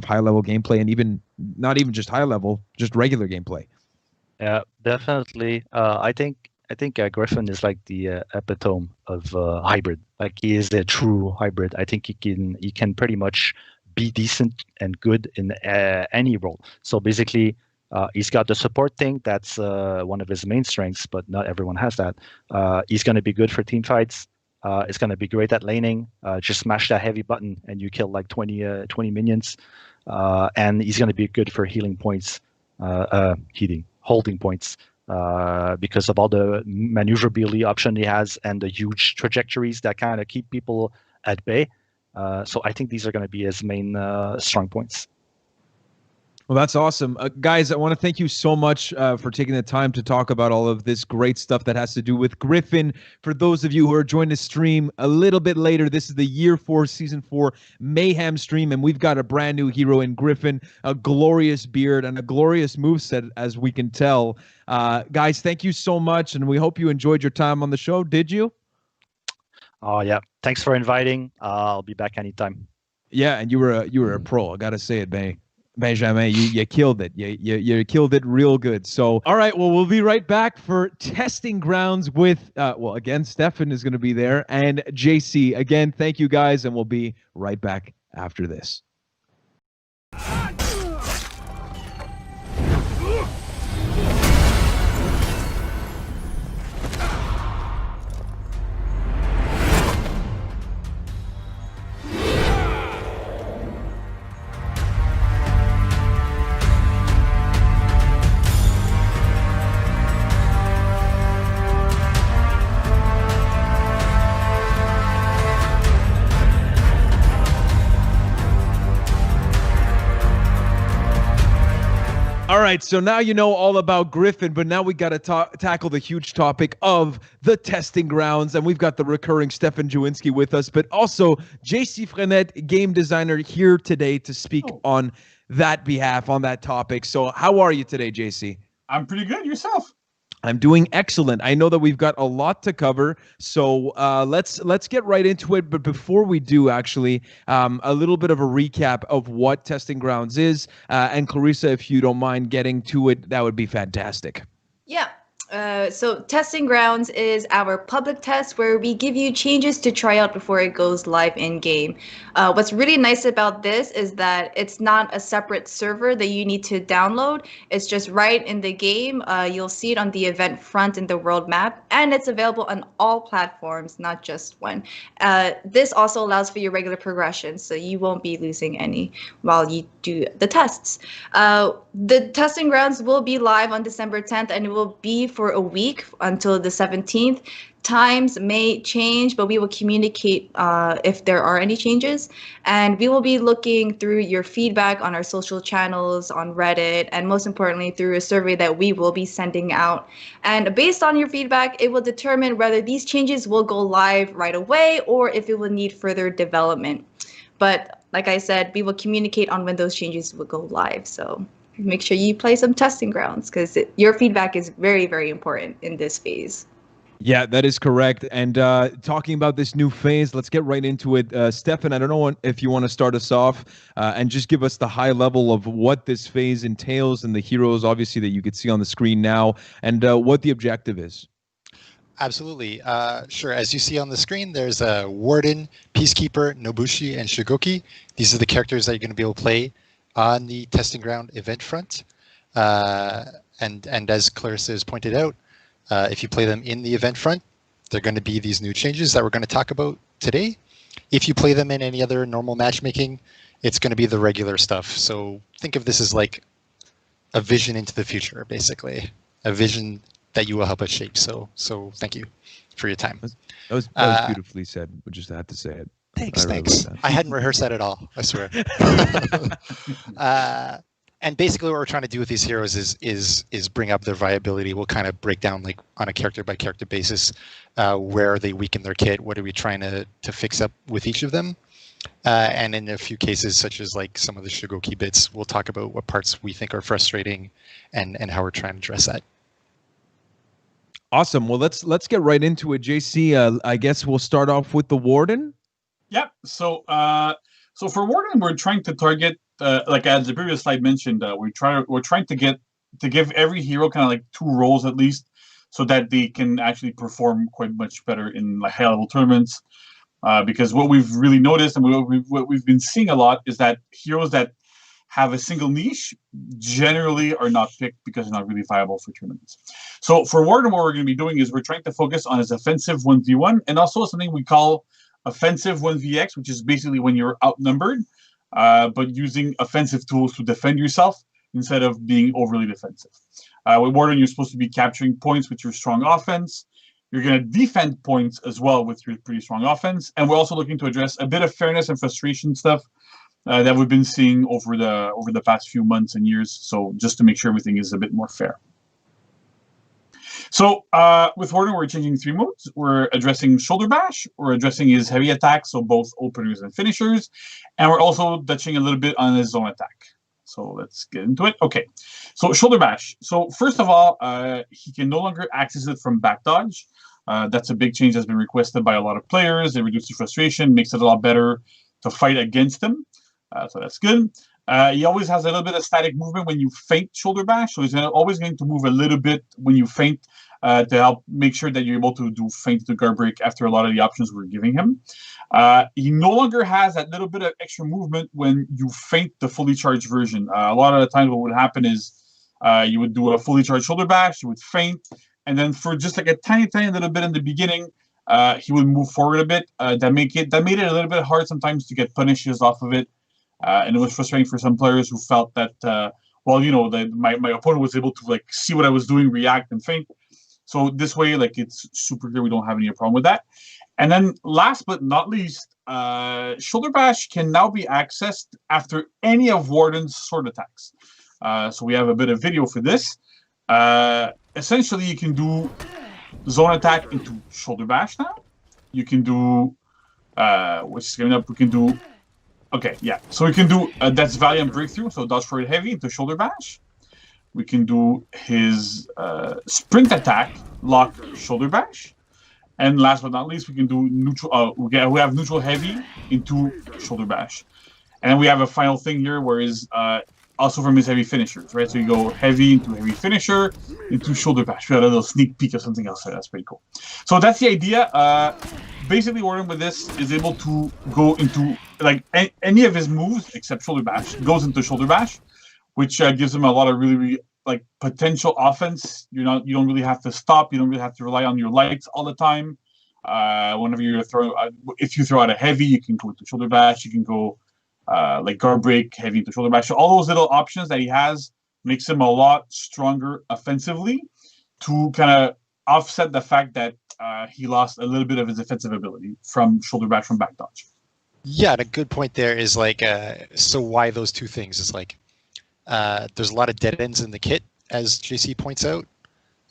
high level gameplay, and even not even just high level, just regular gameplay? Yeah, definitely. I think Gryphon is like the epitome of hybrid. Like, he is a true hybrid. I think he can pretty much be decent and good in any role. So basically, he's got the support thing. That's one of his main strengths, but not everyone has that. He's going to be good for team fights. It's going to be great at laning. Just smash that heavy button and you kill like 20 minions. And he's going to be good for healing points, holding points, because of all the maneuverability option he has and the huge trajectories that kind of keep people at bay. So I think these are going to be his main strong points. Well, that's awesome. Guys, I want to thank you so much for taking the time to talk about all of this great stuff that has to do with Gryphon. For those of you who are joining the stream a little bit later, this is the Year 4 Season 4 Mayhem stream, and we've got a brand new hero in Gryphon, a glorious beard, and a glorious moveset, as we can tell. Guys, thank you so much, and we hope you enjoyed your time on the show. Did you? Oh, yeah. Thanks for inviting. I'll be back anytime. Yeah, and you were a pro. I got to say it, Benjamin, you killed it. You killed it real good. So, all right, well, we'll be right back for testing grounds with, again, Stefan is going to be there, and JC. Again, thank you, guys, and we'll be right back after this. right, so now you know all about Gryphon, but now we got to tackle the huge topic of the testing grounds, and we've got the recurring Stefan Jawinski with us, but also JC Frenette, game designer, here today to speak on that behalf, on that topic. So how are you today, JC? I'm pretty good. Yourself? I'm doing excellent. I know that we've got a lot to cover, so let's get right into it. But before we do, actually, a little bit of a recap of what Testing Grounds is. And Clarissa, if you don't mind getting to it, that would be fantastic. Yeah. So Testing Grounds is our public test where we give you changes to try out before it goes live in game. What's really nice about this is that it's not a separate server that you need to download. It's just right in the game. You'll see it on the event front in the world map, and it's available on all platforms, not just one. This also allows for your regular progression, so you won't be losing any while you do the tests. The Testing Grounds will be live on December 10th, and it will be for a week until the 17th. Times may change, but we will communicate if there are any changes. And we will be looking through your feedback on our social channels, on Reddit, and most importantly, through a survey that we will be sending out. And based on your feedback, it will determine whether these changes will go live right away or if it will need further development. But like I said, we will communicate on when those changes will go live. So make sure you play some Testing Grounds because your feedback is very, very important in this phase. Yeah, that is correct. And talking about this new phase, let's get right into it. Stefan, I don't know if you want to start us off and just give us the high level of what this phase entails and the heroes, obviously, that you could see on the screen now, and what the objective is. Absolutely. Sure. As you see on the screen, there's a Warden, Peacekeeper, Nobushi, and Shigoki. These are the characters that you're going to be able to play on the Testing Ground event front. And as Clarissa has pointed out, if you play them in the event front, they're going to be these new changes that we're going to talk about today. If you play them in any other normal matchmaking, it's going to be the regular stuff. So think of this as like a vision into the future, basically. A vision that you will help us shape. So thank you for your time. That was beautifully said. We just had to say it. Thanks. I hadn't rehearsed that at all, I swear. And basically what we're trying to do with these heroes is bring up their viability. We'll kind of break down like on a character by character basis where they weaken their kit, what are we trying to fix up with each of them. And in a few cases, such as like some of the Shigoki bits, we'll talk about what parts we think are frustrating and how we're trying to address that. Awesome. Well, let's get right into it, JC. I guess we'll start off with the Warden. Yep. So for Warden, we're trying to target, like as the previous slide mentioned, we're trying to give every hero kind of like 2 roles at least, so that they can actually perform quite much better in like high level tournaments. Because what we've really noticed and what we've been seeing a lot is that heroes that have a single niche generally are not picked because they're not really viable for tournaments. So for Warden, what we're going to be doing is we're trying to focus on his offensive 1v1 and also something we call offensive 1vx, which is basically when you're outnumbered, but using offensive tools to defend yourself instead of being overly defensive. With Warden, you're supposed to be capturing points with your strong offense. You're going to defend points as well with your pretty strong offense. And we're also looking to address a bit of fairness and frustration stuff that we've been seeing over the past few months and years. So just to make sure everything is a bit more fair. So with Warden, we're changing 3 modes. We're addressing Shoulder Bash. We're addressing his heavy attack, so both openers and finishers. And we're also touching a little bit on his zone attack. So let's get into it. Okay, so Shoulder Bash. So first of all, he can no longer access it from back dodge. That's a big change that's been requested by a lot of players. It reduces frustration, makes it a lot better to fight against him. So that's good. He always has a little bit of static movement when you feint Shoulder Bash. So he's always going to move a little bit when you feint to help make sure that you're able to do feint to guard break after a lot of the options we're giving him. He no longer has that little bit of extra movement when you feint the fully charged version. A lot of the times what would happen is you would do a fully charged Shoulder Bash, you would feint, and then for just like a tiny little bit in the beginning, he would move forward a bit. That made it a little bit hard sometimes to get punishes off of it. And it was frustrating for some players who felt that, well, you know, that my opponent was able to like see what I was doing, react, and feint. So this way, like, it's super clear we don't have any problem with that. And then last but not least, Shoulder Bash can now be accessed after any of Warden's sword attacks. So we have a bit of video for this. Essentially, you can do zone attack into shoulder bash now. You can do, which is coming up, we can do, okay, yeah. So we can do, that's Valiant Breakthrough, so dodge forward heavy into shoulder bash. We can do his sprint attack, lock shoulder bash. And last but not least, we can do neutral, we have neutral heavy into shoulder bash. And then we have a final thing here where is also from his heavy finishers, right? So you go heavy into heavy finisher, into shoulder bash. We got a little sneak peek of something else there. That's pretty cool. So that's the idea. Basically, Warren with this is able to go into like any of his moves except shoulder bash goes into shoulder bash, which gives him a lot of really like potential offense. You don't really have to stop. You don't really have to rely on your lights all the time. Whenever you're throwing, if you throw out a heavy, you can go into shoulder bash. You can go like guard break, heavy into shoulder bash. So all those little options that he has makes him a lot stronger offensively to kind of offset the fact that he lost a little bit of his offensive ability from shoulder bash from back dodge. Yeah, and a good point there is like, so why those two things is like, there's a lot of dead ends in the kit, as JC points out,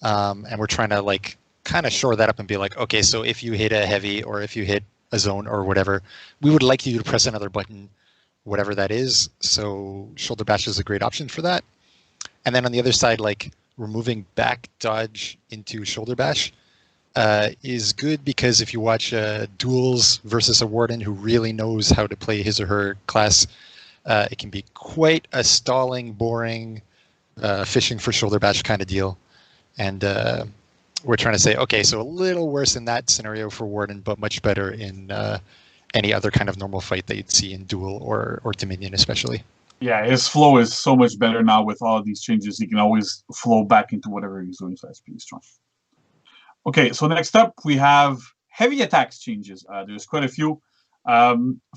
and we're trying to like kind of shore that up and be like, okay, so if you hit a heavy or if you hit a zone or whatever, we would like you to press another button, whatever that is. So shoulder bash is a great option for that. And then on the other side, like removing back dodge into shoulder bash is good because if you watch duels versus a warden who really knows how to play his or her class, it can be quite a stalling, boring, fishing for shoulder bash kind of deal. And we're trying to say, okay, so a little worse in that scenario for warden, but much better in any other kind of normal fight that you'd see in duel or Dominion especially. Yeah, his flow is so much better now with all of these changes. He can always flow back into whatever he's doing, so that's pretty strong. Okay, so next up we have heavy attacks changes. There's quite a few.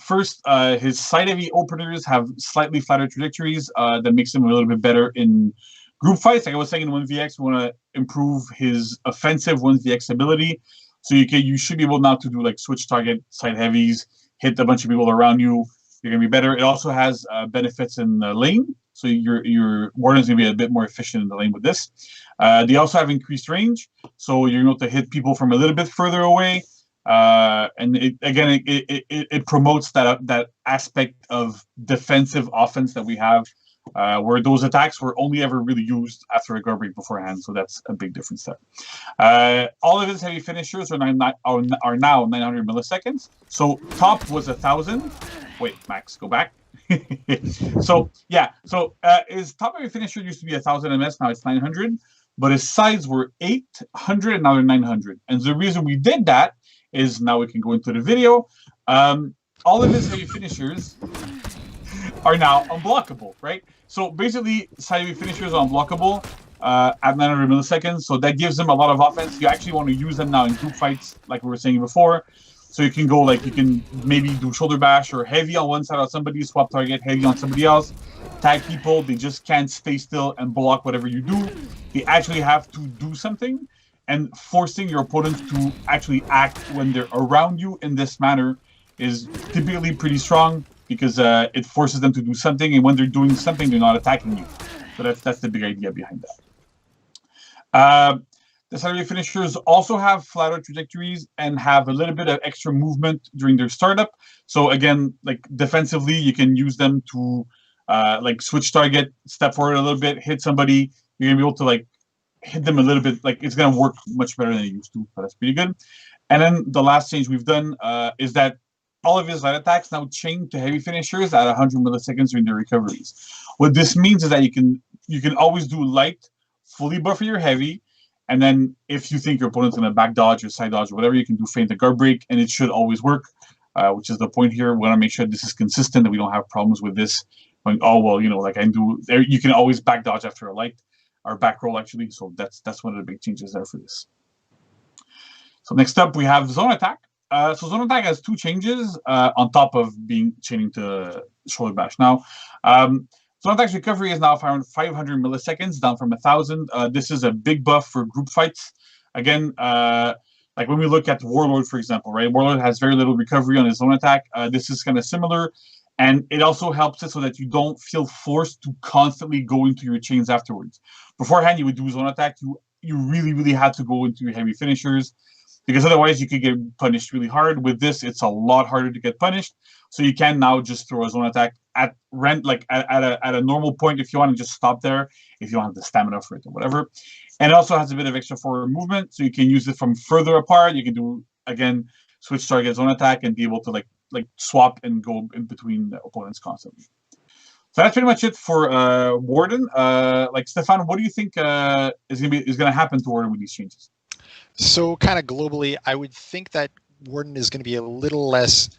First, his side heavy openers have slightly flatter trajectories that makes him a little bit better in group fights. Like I was saying in 1vx, we want to improve his offensive 1vx ability. So you should be able now to do like switch target side heavies, hit a bunch of people around you. You're gonna be better. It also has benefits in the lane, so your warden's gonna be a bit more efficient in the lane with this. They also have increased range, so you're able to hit people from a little bit further away. And it promotes that aspect of defensive offense that we have, where those attacks were only ever really used after a guard break beforehand. So that's a big difference there. All of his heavy finishers are now 900 milliseconds. So top was 1,000. Wait, Max, go back. So his top heavy finisher used to be 1,000 ms. Now it's 900. But his sides were 800 and now they're 900. And the reason we did that is now we can go into the video. All of his heavy finishers are now unblockable, right? So basically, side heavy finishers are unblockable at 900 milliseconds. So that gives them a lot of offense. You actually want to use them now in group fights, like we were saying before. So you can go like, you can maybe do shoulder bash or heavy on one side of somebody, swap target, heavy on somebody else, tag people. They just can't stay still and block whatever you do. They actually have to do something, and forcing your opponents to actually act when they're around you in this manner is typically pretty strong because it forces them to do something, and when they're doing something, they're not attacking you. So that's the big idea behind that. The salary finishers also have flatter trajectories and have a little bit of extra movement during their startup. So again, like defensively, you can use them to like switch target, step forward a little bit, hit somebody. You're gonna be able to like hit them a little bit. Like it's gonna work much better than it used to. But that's pretty good. And then the last change we've done is that all of his light attacks now chain to heavy finishers at 100 milliseconds during their recoveries. What this means is that you can always do light, fully buffer your heavy. And then if you think your opponent's going to back dodge or side dodge or whatever, you can do feint the guard break, and it should always work, which is the point here. We want to make sure this is consistent, that we don't have problems with this. Going, oh, well, like I do, there, you can always back dodge after a light, or back roll, actually. So that's one of the big changes there for this. So next up, we have zone attack. So zone attack has two changes on top of chaining to shoulder bash. Now, zone attack's recovery is now 500 milliseconds, down from 1,000. This is a big buff for group fights. Again, like when we look at Warlord, for example, right? Warlord has very little recovery on his zone attack. This is kind of similar. And it also helps it so that you don't feel forced to constantly go into your chains afterwards. Beforehand, you would do zone attack. You really had to go into your heavy finishers, because otherwise you could get punished really hard. With this, it's a lot harder to get punished. So you can now just throw a zone attack at a normal point if you want to just stop there, if you don't have the stamina for it or whatever. And it also has a bit of extra forward movement, so you can use it from further apart. You can do, again, switch target zone attack and be able to like swap and go in between the opponents constantly. So that's pretty much it for Warden. Like Stefan, what do you think is gonna happen to Warden with these changes? So kind of globally, I would think that Warden is going to be a little less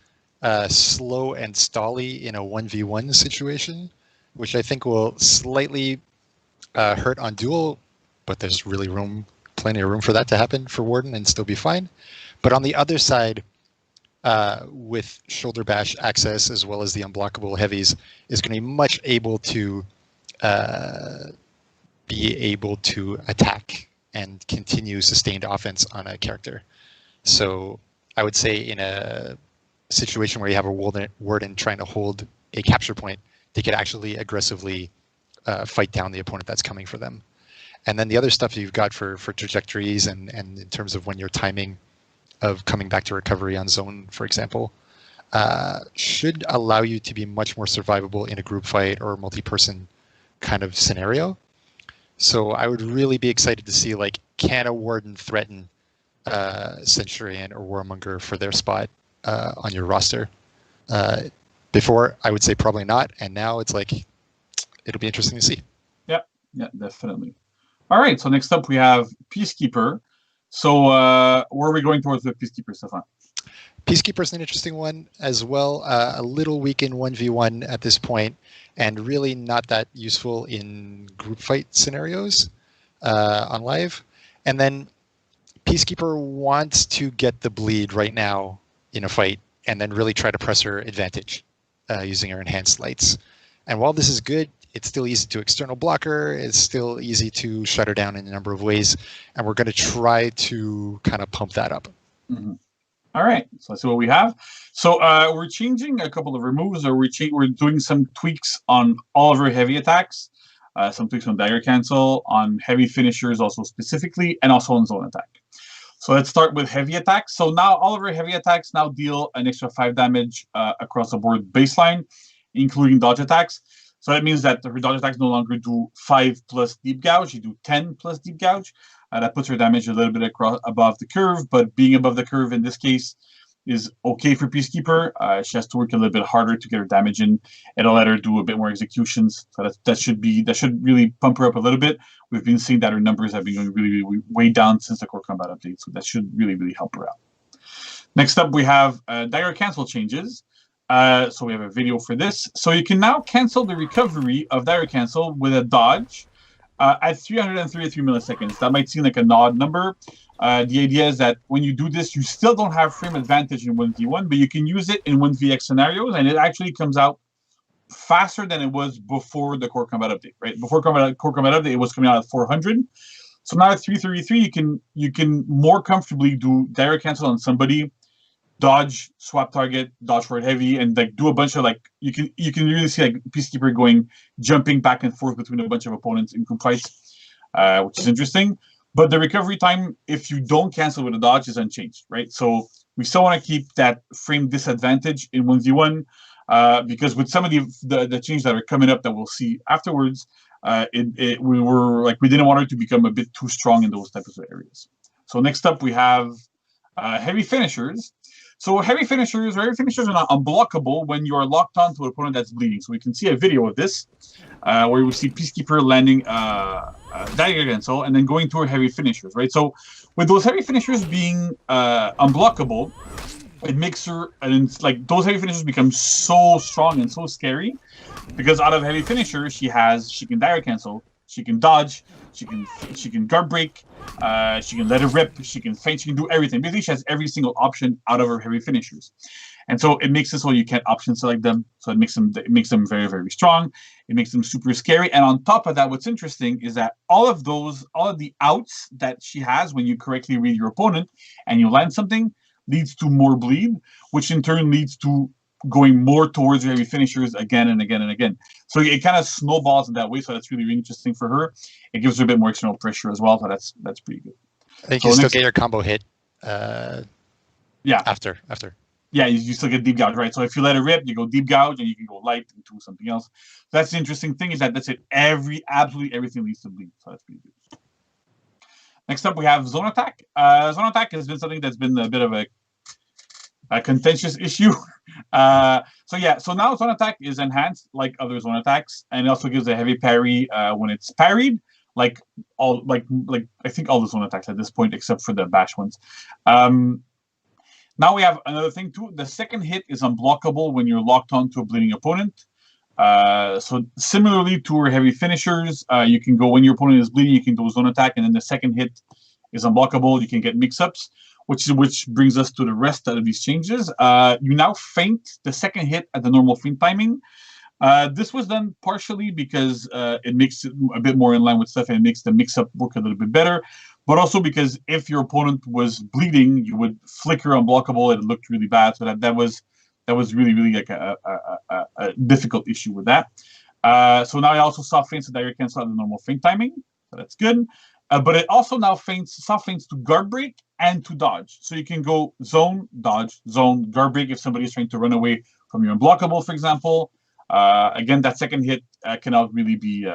slow and stally in a 1v1 situation, which I think will slightly hurt on duel, but there's really plenty of room for that to happen for Warden and still be fine. But on the other side, with shoulder bash access as well as the unblockable heavies, is going to be much able to attack and continue sustained offense on a character. So I would say in a situation where you have a Warden trying to hold a capture point, they could actually aggressively fight down the opponent that's coming for them. And then the other stuff you've got for trajectories and in terms of when you're timing of coming back to recovery on zone, for example, should allow you to be much more survivable in a group fight or multi-person kind of scenario. So I would really be excited to see, like, can a Warden threaten Centurion or Warmonger for their spot on your roster? Before, I would say probably not, and now it's like, it'll be interesting to see. Yeah, definitely. All right, so next up we have Peacekeeper. So where are we going towards with Peacekeeper, Stefan? Peacekeeper's an interesting one as well. A little weak in 1v1 at this point, and really not that useful in group fight scenarios on live. And then Peacekeeper wants to get the bleed right now in a fight, and then really try to press her advantage using her enhanced lights. And while this is good, it's still easy to external blocker. It's still easy to shut her down in a number of ways, and we're going to try to kind of pump that up. Mm-hmm. All right, so let's see what we have. So we're changing a couple of removes, or we're doing some tweaks on all of our heavy attacks, some tweaks on dagger cancel, on heavy finishers also specifically, and also on zone attack. So let's start with heavy attacks. So now all of our heavy attacks now deal an extra 5 damage across the board baseline, including dodge attacks. So that means that her dodge attacks no longer do 5 plus deep gouge, you do 10 plus deep gouge. That puts her damage a little bit above the curve, but being above the curve in this case is okay for Peacekeeper. She has to work a little bit harder to get her damage in. It'll let her do a bit more executions. So that should really pump her up a little bit. We've been seeing that her numbers have been going really way down since the core combat update, so that should really help her out. Next up, we have dagger cancel changes. So we have a video for this. So you can now cancel the recovery of dagger cancel with a dodge at 333 milliseconds. That might seem like an odd number. The idea is that when you do this, you still don't have frame advantage in 1v1, but you can use it in 1vx scenarios, and it actually comes out faster than it was before the core combat update, right? Before core combat update, it was coming out at 400. So now at 333, you can more comfortably do dagger cancel on somebody, dodge, swap target, dodge for it heavy, and like do a bunch of like you can really see like Peacekeeper jumping back and forth between a bunch of opponents in group fights, which is interesting. But the recovery time, if you don't cancel with a dodge, is unchanged, right? So we still want to keep that frame disadvantage in 1v1 because with some of the changes that are coming up that we'll see afterwards, we didn't want it to become a bit too strong in those types of areas. So next up we have heavy finishers. So heavy finishers are not unblockable when you are locked onto an opponent that's bleeding. So we can see a video of this where we see Peacekeeper landing dagger cancel and then going to her heavy finishers, right? So with those heavy finishers being unblockable, it makes her, and it's like those heavy finishers become so strong and so scary because out of heavy finisher, she can dagger cancel, she can dodge, she can guard break, she can let it rip, she can feint, she can do everything. Basically, she has every single option out of her heavy finishers. And so it makes it so you can't option select them. So it makes them very strong. It makes them super scary. And on top of that, what's interesting is that all of the outs that she has when you correctly read your opponent and you land something leads to more bleed, which in turn leads to going more towards your heavy finishers again and again and again. So it kind of snowballs in that way. So that's really, really interesting for her. It gives her a bit more external pressure as well. So that's pretty good. I think you still get your combo hit. Yeah. After. Yeah, you still get deep gouge, right? So if you let it rip, you go deep gouge, and you can go light into something else. That's the interesting thing, is that's it. Absolutely everything leads to bleed. So that's pretty good. Next up, we have zone attack. Zone attack has been something that's been a bit of a contentious issue. So now zone attack is enhanced like other zone attacks, and it also gives a heavy parry when it's parried. Like I think all the zone attacks at this point, except for the bash ones. Now we have another thing too. The second hit is unblockable when you're locked onto a bleeding opponent. So similarly to our heavy finishers, you can go when your opponent is bleeding, you can do a zone attack, and then the second hit is unblockable. You can get mix-ups, which brings us to the rest of these changes. You now feint the second hit at the normal feint timing. This was done partially because it makes it a bit more in line with stuff, and it makes the mix-up work a little bit better. But also because if your opponent was bleeding, you would flicker unblockable, and it looked really bad. So that was really, really like a difficult issue with that. So now I also soft feints that you cancel out the normal feint timing. So that's good. But it also now soft feints to guard break and to dodge. So you can go zone, dodge, zone, guard break if somebody is trying to run away from your unblockable, for example. Again, that second hit cannot really be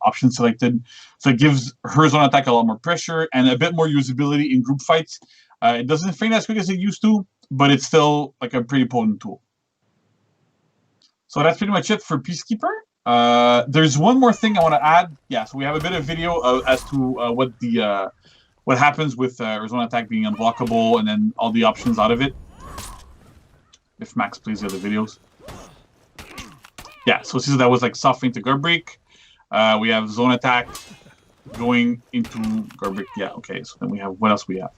option selected. So it gives her zone attack a lot more pressure and a bit more usability in group fights. It doesn't feint as quick as it used to, but it's still like a pretty potent tool. So that's pretty much it for Peacekeeper. There's one more thing I want to add. Yeah, so we have a bit of video as to what happens with her zone attack being unblockable, and then all the options out of it. If Max plays the other videos. Yeah, so since that was like soft feint to guard break, we have zone attack going into guard break. Yeah, okay. So then we have, what else we have?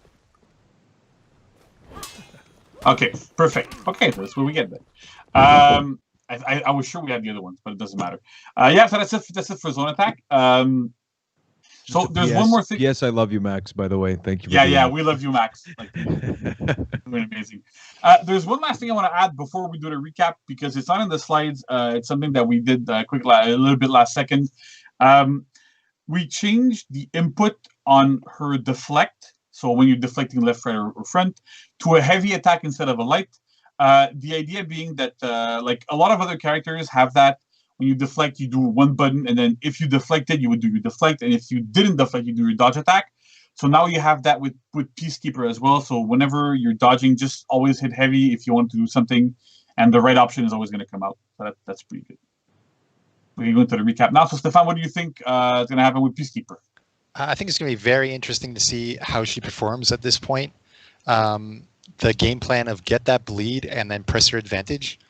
Okay, perfect. Okay, that's what we get then. I was sure we had the other ones, but it doesn't matter. Yeah, so that's it for zone attack. So there's one more thing. Yes, I love you, Max, by the way. Thank you. Yeah, we love you, Max. Like, you're amazing. There's one last thing I want to add before we do the recap, because it's not in the slides. It's something that we did a little bit last second. We changed the input on her deflect. So when you're deflecting left, right, or front, to a heavy attack instead of a light. The idea being that like a lot of other characters have that. When you deflect, you do one button, and then if you deflected, you would do your deflect, and if you didn't deflect, you do your dodge attack. So now you have that with Peacekeeper as well. So whenever you're dodging, just always hit heavy if you want to do something, and the right option is always going to come out. So that's pretty good. We can go into the recap now. So Stefan, what do you think is going to happen with Peacekeeper? I think it's going to be very interesting to see how she performs at this point. The game plan of get that bleed and then press your advantage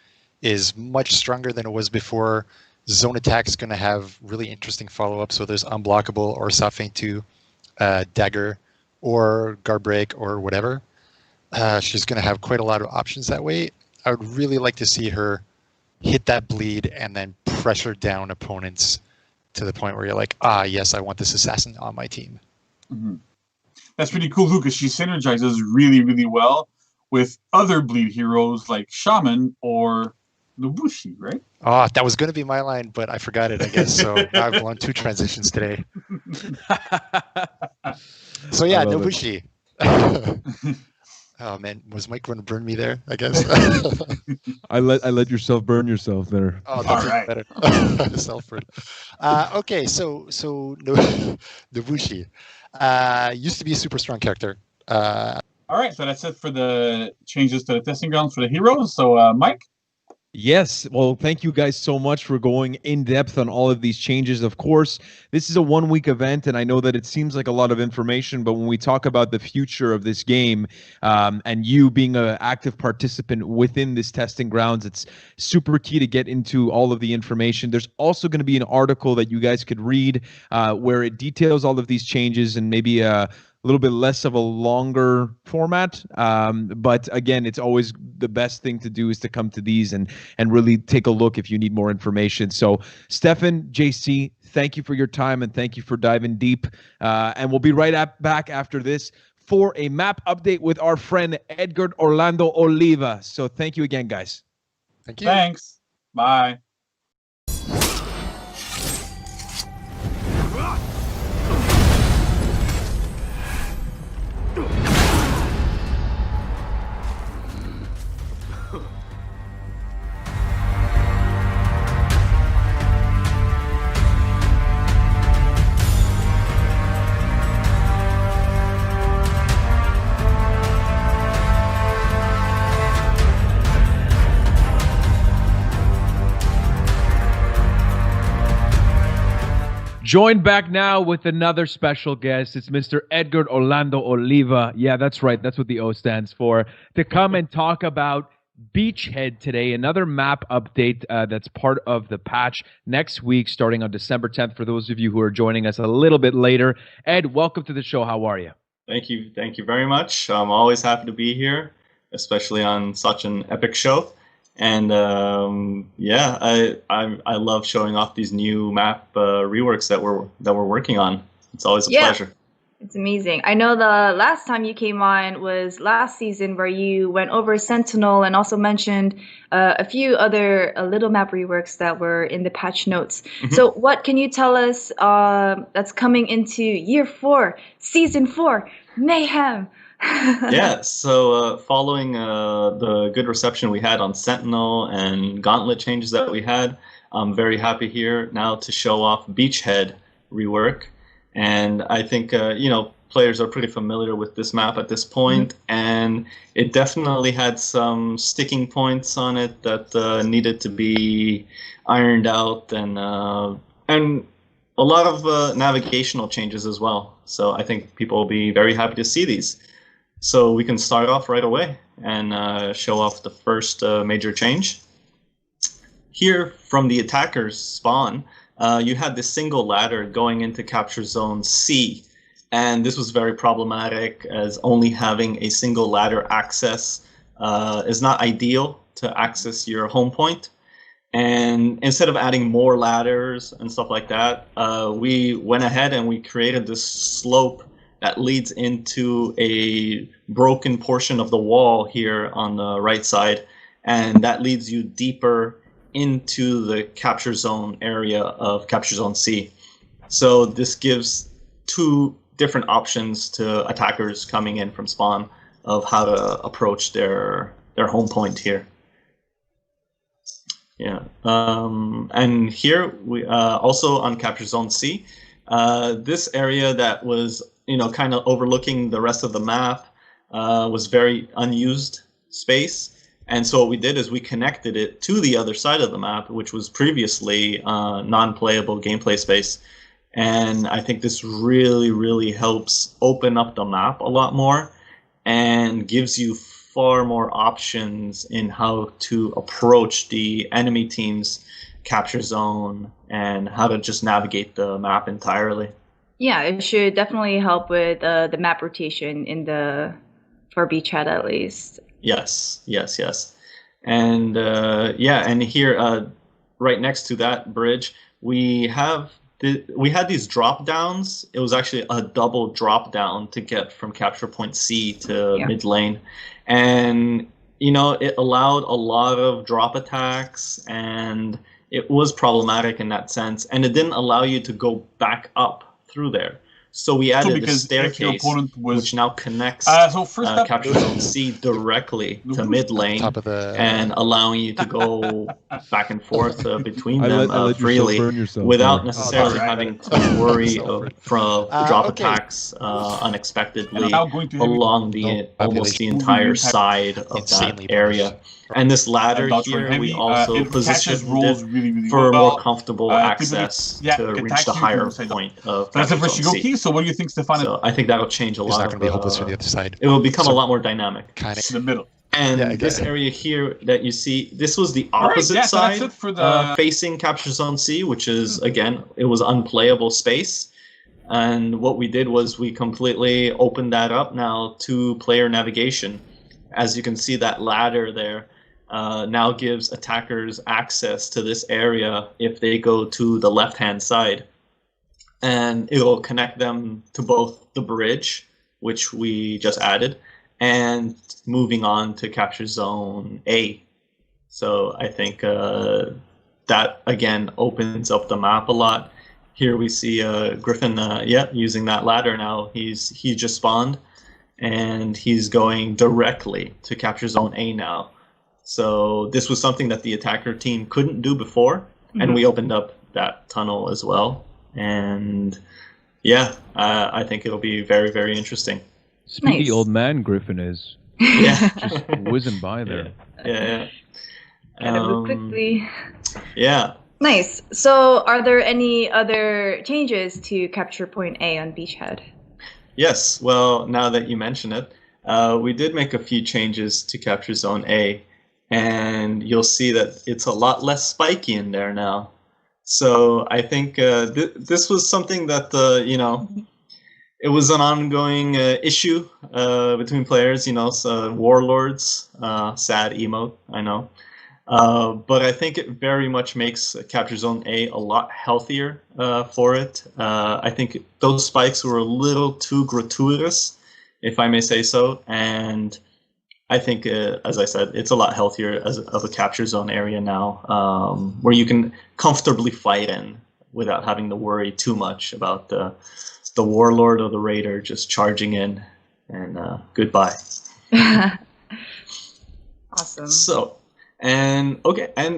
is much stronger than it was before. Zone attack is going to have really interesting follow-ups. So there's unblockable or soft feint to dagger or guard break or whatever. She's going to have quite a lot of options that way. I would really like to see her hit that bleed and then pressure down opponents to the point where you're like, yes, I want this assassin on my team. Mm-hmm. That's pretty cool, too, because she synergizes really, really well with other bleed heroes like Shaman or Nobushi, right? Oh, that was going to be my line, but I forgot it, I guess. So now I've blown 2 transitions today. So yeah, Nobushi. Oh man, was Mike going to burn me there? I guess. I let yourself burn yourself there. Oh, that's right. Better. Self-burn. Okay, so Nobushi used to be a super strong character. All right, so that's it for the changes to the testing grounds for the heroes. So Mike. Yes. Well, thank you guys so much for going in depth on all of these changes. Of course, this is a 1-week event, and I know that it seems like a lot of information, but when we talk about the future of this game and you being an active participant within this testing grounds, it's super key to get into all of the information. There's also going to be an article that you guys could read where it details all of these changes and maybe a little bit less of a longer format. But again, it's always the best thing to do is to come to these and really take a look if you need more information. So Stefan, JC, thank you for your time and thank you for diving deep. And we'll be back after this for a map update with our friend Edgar Orlando Oliva. So thank you again, guys. Thank you. Thanks. Bye. Joined back now with another special guest. It's Mr. Edgar Orlando Oliva. Yeah, that's right. That's what the O stands for. To come and talk about Beachhead today, another map update that's part of the patch next week, starting on December 10th, for those of you who are joining us a little bit later. Ed, welcome to the show. How are you? Thank you very much. I'm always happy to be here, especially on such an epic show. And yeah, I love showing off these new map reworks that we're working on. It's always a pleasure. It's amazing. I know the last time you came on was last season, where you went over Sentinel and also mentioned a few other little map reworks that were in the patch notes. Mm-hmm. So what can you tell us that's coming into year 4, season 4, Mayhem? Yeah, so following the good reception we had on Sentinel and Gauntlet changes that we had, I'm very happy here now to show off Beachhead rework. And I think, players are pretty familiar with this map at this point, and it definitely had some sticking points on it that needed to be ironed out, and a lot of navigational changes as well. So I think people will be very happy to see these. So we can start off right away and show off the first major change. Here from the attacker's spawn, you had this single ladder going into Capture Zone C. And this was very problematic, as only having a single ladder access is not ideal to access your home point. And instead of adding more ladders and stuff like that, we went ahead and we created this slope that leads into a broken portion of the wall here on the right side, and that leads you deeper into the capture zone area of Capture Zone C. So this gives 2 different options to attackers coming in from spawn of how to approach their home point here. Yeah, and here we also on Capture Zone C, this area that was kind of overlooking the rest of the map was very unused space. And so what we did is we connected it to the other side of the map, which was previously non-playable gameplay space. And I think this really, really helps open up the map a lot more and gives you far more options in how to approach the enemy team's capture zone and how to just navigate the map entirely. Yeah, it should definitely help with the map rotation for Beachhead at least. Yes. And and here, right next to that bridge, we had these drop downs. It was actually a double drop down to get from capture point C to mid lane, and it allowed a lot of drop attacks, and it was problematic in that sense, and it didn't allow you to go back up through there. So we added a staircase, which now connects Capture Zone C directly to mid lane, and allowing you to go back and forth between them freely without necessarily having to worry from drop attacks unexpectedly along the almost the entire side of that area. And this ladder here, we also positioned it for more comfortable access to reach the higher point of Capture Zone C. So what do you think, Stefan? So I think that'll change a lot. It's not going to be hopeless for the other side. It will become a lot more dynamic. Kind of in the middle. And this area here that you see, this was the opposite side facing Capture Zone C, which is, again, it was unplayable space. And what we did was we completely opened that up now to player navigation. As you can see, that ladder there now gives attackers access to this area if they go to the left-hand side. And it will connect them to both the bridge, which we just added, and moving on to Capture Zone A. So I think that again opens up the map a lot. Here we see Gryphon, using that ladder now. He just spawned, and he's going directly to capture zone A now. So this was something that the attacker team couldn't do before, and we opened up that tunnel as well. And yeah, I think it'll be very, very interesting. Speedy old man Gryphon is. Yeah, just whizzing by there. Yeah. Gotta move quickly. Yeah. Nice. So, are there any other changes to capture point A on Beachhead? Yes. Well, now that you mention it, we did make a few changes to capture zone A, and you'll see that it's a lot less spiky in there now. So I think this was something that it was an ongoing issue between players. So warlords, sad emote, I know. But I think it very much makes Capture Zone A a lot healthier for it. I think those spikes were a little too gratuitous, if I may say so. And I think, as I said, it's a lot healthier of a Capture Zone area now, where you can comfortably fight in without having to worry too much about the Warlord or the Raider just charging in and goodbye. Awesome. So. And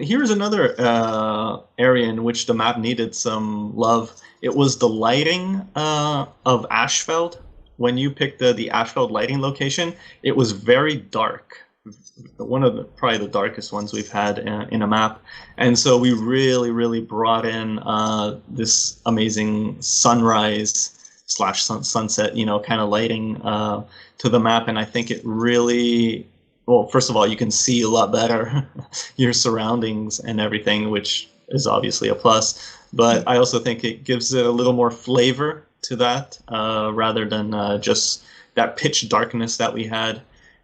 here's another area in which the map needed some love. It was the lighting of Ashfeld. When you picked the Ashfeld lighting location, it was very dark. One of probably the darkest ones we've had in a map. And so we really, really brought in this amazing sunrise/sunset, kind of lighting to the map. And I think it really... Well, first of all, you can see a lot better your surroundings and everything, which is obviously a plus. But I also think it gives it a little more flavor to that, rather than just that pitch darkness that we had.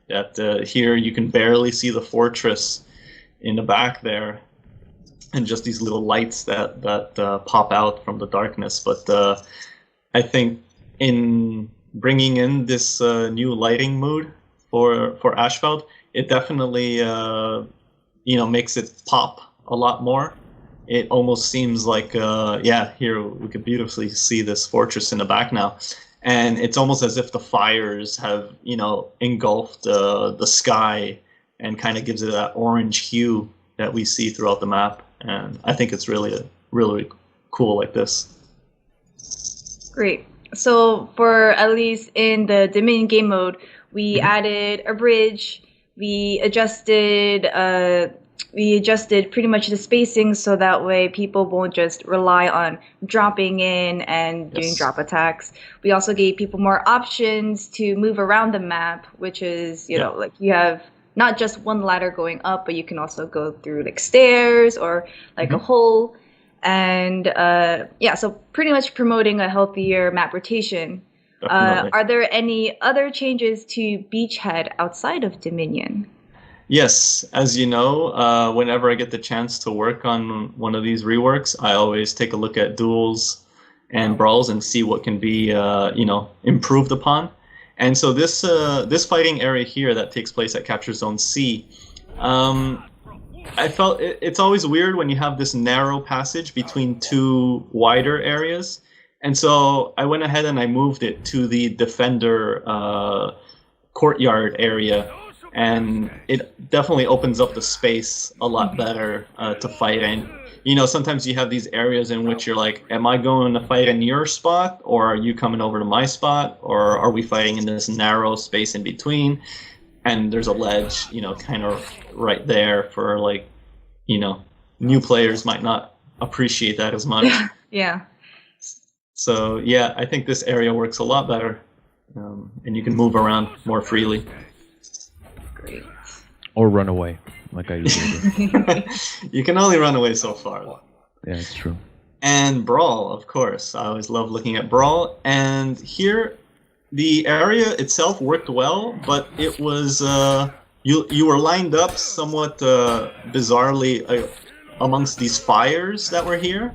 That here you can barely see the fortress in the back there, and just these little lights that pop out from the darkness. But I think in bringing in this new lighting mood for Ashfeld, it definitely makes it pop a lot more. It almost seems like here we could beautifully see this fortress in the back now, and it's almost as if the fires have engulfed the sky and kind of gives it that orange hue that we see throughout the map. And I think it's really cool like this. Great. So for at least in the Dominion game mode, we added a bridge. We adjusted pretty much the spacing so that way people won't just rely on dropping in and doing drop attacks. We also gave people more options to move around the map, which is like you have not just one ladder going up, but you can also go through like stairs or like a hole. And so pretty much promoting a healthier map rotation. Are there any other changes to Beachhead outside of Dominion? Yes, as you know, whenever I get the chance to work on one of these reworks, I always take a look at duels and brawls and see what can be, improved upon. And so this fighting area here that takes place at Capture Zone C, I felt it's always weird when you have this narrow passage between two wider areas. And so I went ahead and I moved it to the Defender courtyard area, and it definitely opens up the space a lot better to fight in. Sometimes you have these areas in which you're like, am I going to fight in your spot, or are you coming over to my spot, or are we fighting in this narrow space in between? And there's a ledge, kind of right there for new players might not appreciate that as much. Yeah. So yeah, I think this area works a lot better, and you can move around more freely. Great. Or run away, like I usually do. You can only run away so far. Yeah, it's true. And Brawl, of course. I always love looking at Brawl. And here, the area itself worked well, but it was you were lined up somewhat bizarrely amongst these fires that were here.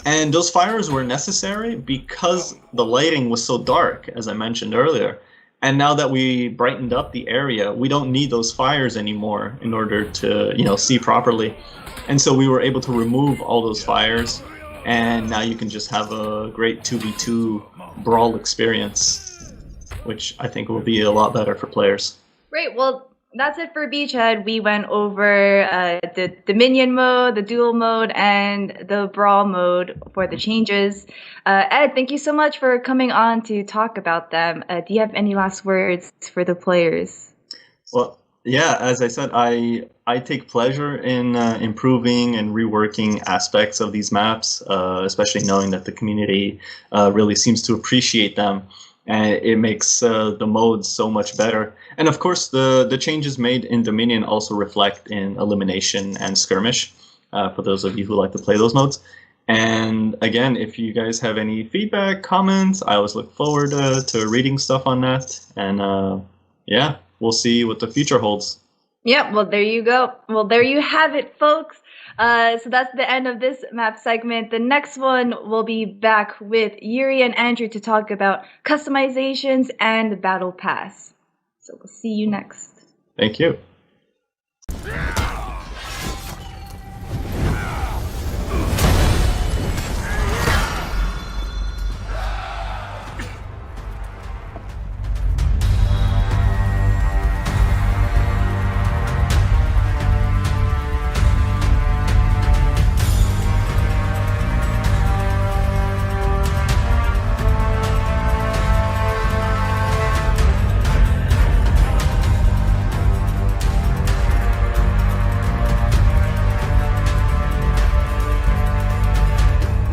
And those fires were necessary because the lighting was so dark, as I mentioned earlier. And now that we brightened up the area, we don't need those fires anymore in order to, see properly. And so we were able to remove all those fires, and now you can just have a great 2v2 brawl experience, which I think will be a lot better for players. Great. Well, that's it for Beachhead. We went over the Dominion mode, the duel mode, and the brawl mode for the changes. Ed, thank you so much for coming on to talk about them. Do you have any last words for the players? Well, yeah, as I said, I take pleasure in improving and reworking aspects of these maps, especially knowing that the community really seems to appreciate them. And it makes the modes so much better. And of course, the changes made in Dominion also reflect in Elimination and Skirmish, for those of you who like to play those modes. And again, if you guys have any feedback, comments, I always look forward to reading stuff on that. And yeah, we'll see what the future holds. Yeah, well, there you go. Well, there you have it, folks. So that's the end of this map segment. The next one will be back with Yuri and Andrew to talk about customizations and the Battle Pass. So we'll see you next. Thank you.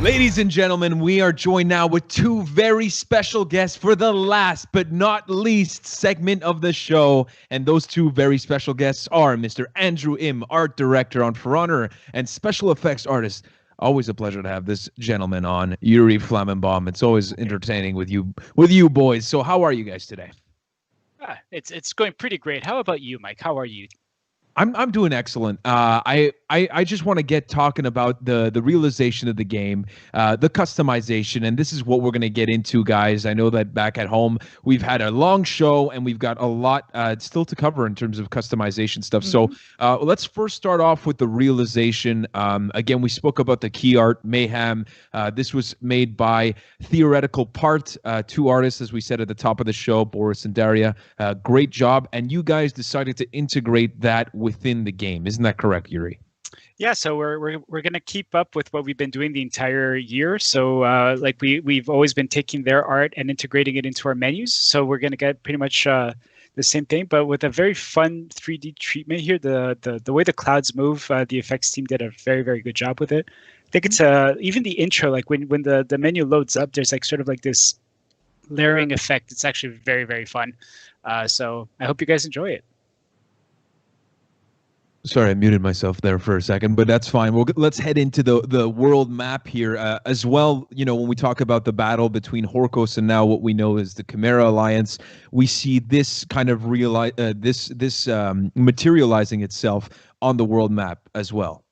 Ladies and gentlemen, we are joined now with two very special guests for the last but not least segment of the show. And those two very special guests are Mr. Andrew Im, art director on For Honor and special effects artist. Always a pleasure to have this gentleman on, Yuri Flammenbaum. It's always entertaining with you boys. So how are you guys today? It's going pretty great. How about you, Mike? How are you? I'm doing excellent. I just want to get talking about the realization of the game, the customization, and this is what we're going to get into, guys. I know that back at home we've had a long show and we've got a lot still to cover in terms of customization stuff. So let's first start off with the realization. Again, we spoke about the key art Mayhem. This was made by Theoretical Part, two artists, as we said at the top of the show, Boris and Daria. Great job, and you guys decided to integrate that within the game. Isn't that correct, Yuri? Yeah, so we're going to keep up with what we've been doing the entire year. So like we've always been taking their art and integrating it into our menus. So we're going to get pretty much the same thing, but with a very fun 3D treatment here. The way the clouds move, the effects team did a very, very good job with it. I think it's even the intro, like when the menu loads up, there's like sort of like this layering effect. It's actually very, very fun. So I hope you guys enjoy it. Sorry, I muted myself there for a second, but that's fine. Let's head into the world map here as well. You know, when we talk about the battle between Horkos and now what we know is the Chimera Alliance, we see this kind of materializing itself on the world map as well.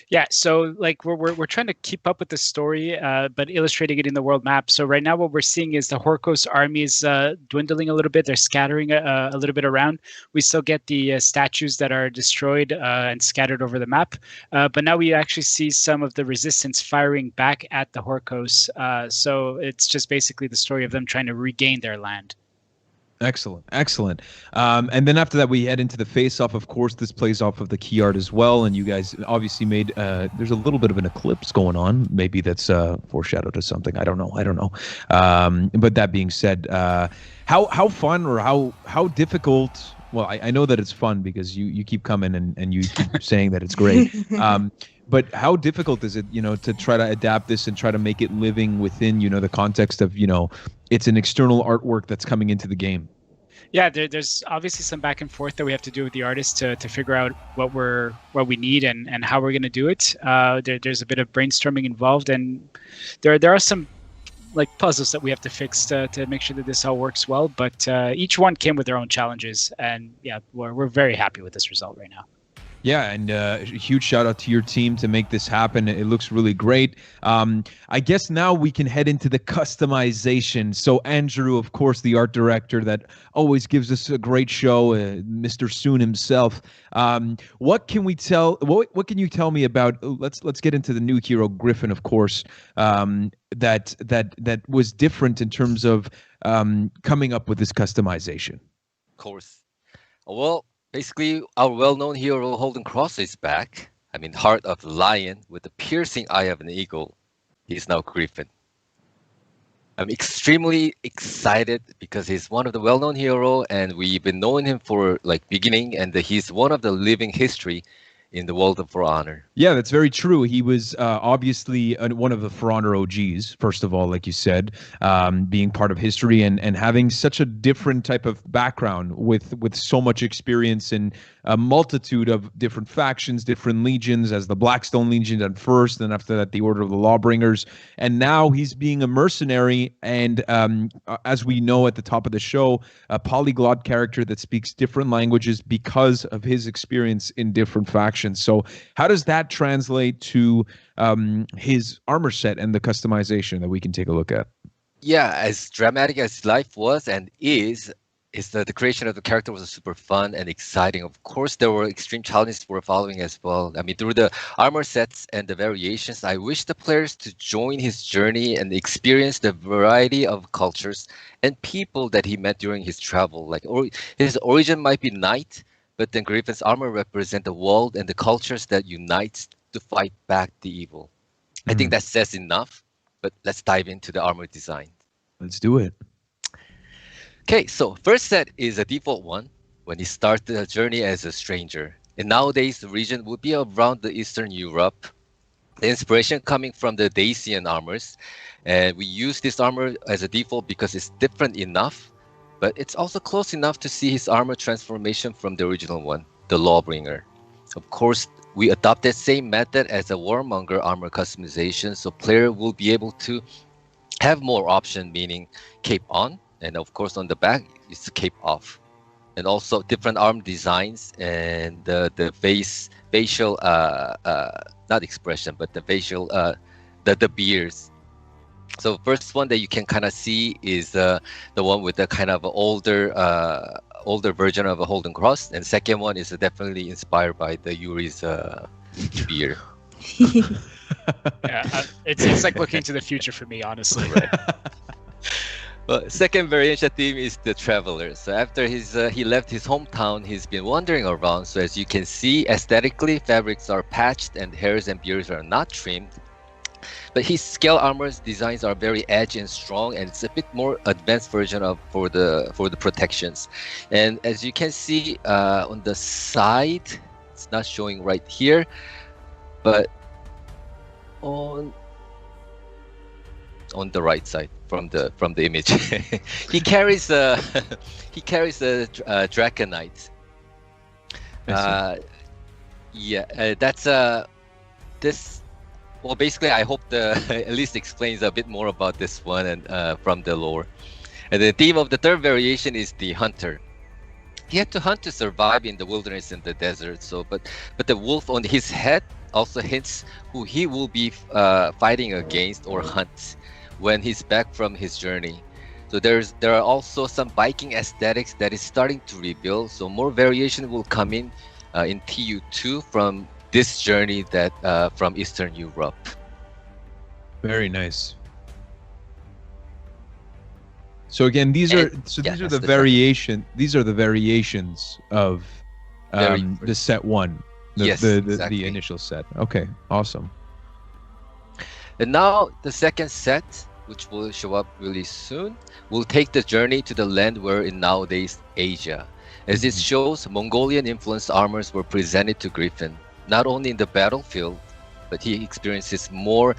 Yeah, so like we're trying to keep up with the story, but illustrating it in the world map. So right now what we're seeing is the Horkos army is dwindling a little bit. They're scattering a little bit around. We still get the statues that are destroyed and scattered over the map. But now we actually see some of the resistance firing back at the Horkos. So it's just basically the story of them trying to regain their land. Excellent, excellent. And then after that, we head into the face-off. Of course, this plays off of the key art as well. And you guys obviously made. There's a little bit of an eclipse going on. Maybe that's foreshadowed to something. I don't know. But that being said, how fun or how difficult? Well, I know that it's fun because you keep coming and you keep saying that it's great. But how difficult is it, to try to adapt this and try to make it living within, the context of, it's an external artwork that's coming into the game? Yeah, there's obviously some back and forth that we have to do with the artist to figure out what we need and how we're going to do it. There's a bit of brainstorming involved, and there are some like puzzles that we have to fix to make sure that this all works well. But each one came with their own challenges, and yeah, we're very happy with this result right now. Yeah, and huge shout out to your team to make this happen. It looks really great. I guess now we can head into the customization. So Andrew, of course, the art director that always gives us a great show, Mr. Soon himself. What can we tell? What can you tell me about? Let's get into the new hero, Gryphon, of course. That was different in terms of coming up with this customization. Of course. Well, basically, our well-known hero Holden Cross is back. I mean, heart of the lion with the piercing eye of an eagle. He's now Gryphon. I'm extremely excited because he's one of the well-known hero, and we've been knowing him for like beginning, and he's one of the living history in the world of For Honor. Yeah, that's very true. He was obviously one of the For Honor OGs, first of all, like you said, being part of history and having such a different type of background with so much experience in a multitude of different factions, different legions, as the Blackstone Legion at first, and after that, the Order of the Lawbringers. And now he's being a mercenary and, as we know at the top of the show, a polyglot character that speaks different languages because of his experience in different factions. So how does that translate to his armor set and the customization that we can take a look at? Yeah, as dramatic as life was and is the creation of the character was super fun and exciting. Of course, there were extreme challenges for following as well. I mean, through the armor sets and the variations, I wish the players to join his journey and experience the variety of cultures and people that he met during his travel. Like, his origin might be knight, but then Gryphon's armor represent the world and the cultures that unites to fight back the evil. I think that says enough, but let's dive into the armor design. Let's do it. Okay, so first set is a default one when he starts the journey as a stranger. And nowadays, the region would be around the Eastern Europe. The inspiration coming from the Dacian armors. And we use this armor as a default because it's different enough, but it's also close enough to see his armor transformation from the original one, the Lawbringer. Of course, we adopted same method as a Warmonger armor customization, so player will be able to have more option, meaning cape on, and of course on the back is the cape off. And also different arm designs and the facial, not expression, but the facial, the beards. So first one that you can kind of see is the one with the kind of older version of a Holden Cross, and second one is definitely inspired by the Yuri's beard. Yeah, it's like looking to the future for me, honestly. Right. Well, second variation theme is the traveler. So after he left his hometown, he's been wandering around. So as you can see, aesthetically, fabrics are patched and hairs and beards are not trimmed. But his scale armor's designs are very edgy and strong, and it's a bit more advanced version of for the protections. And as you can see on the side, it's not showing right here, but on the right side from the image, he carries a Draconite. Yeah, that's this. Well, basically, I hope at least explains a bit more about this one and from the lore. And the theme of the third variation is the hunter. He had to hunt to survive in the wilderness and the desert. So, but the wolf on his head also hints who he will be fighting against or hunt when he's back from his journey. So there are also some Viking aesthetics that is starting to reveal. So more variation will come in TU2 from this journey that from Eastern Europe. Very nice. So again, these are the variation. These are the variations of the set one. The initial set. Okay, awesome. And now the second set, which will show up really soon, will take the journey to the land we're in nowadays, Asia. As it shows, Mongolian-influenced armors were presented to Gryphon, not only in the battlefield, but he experiences more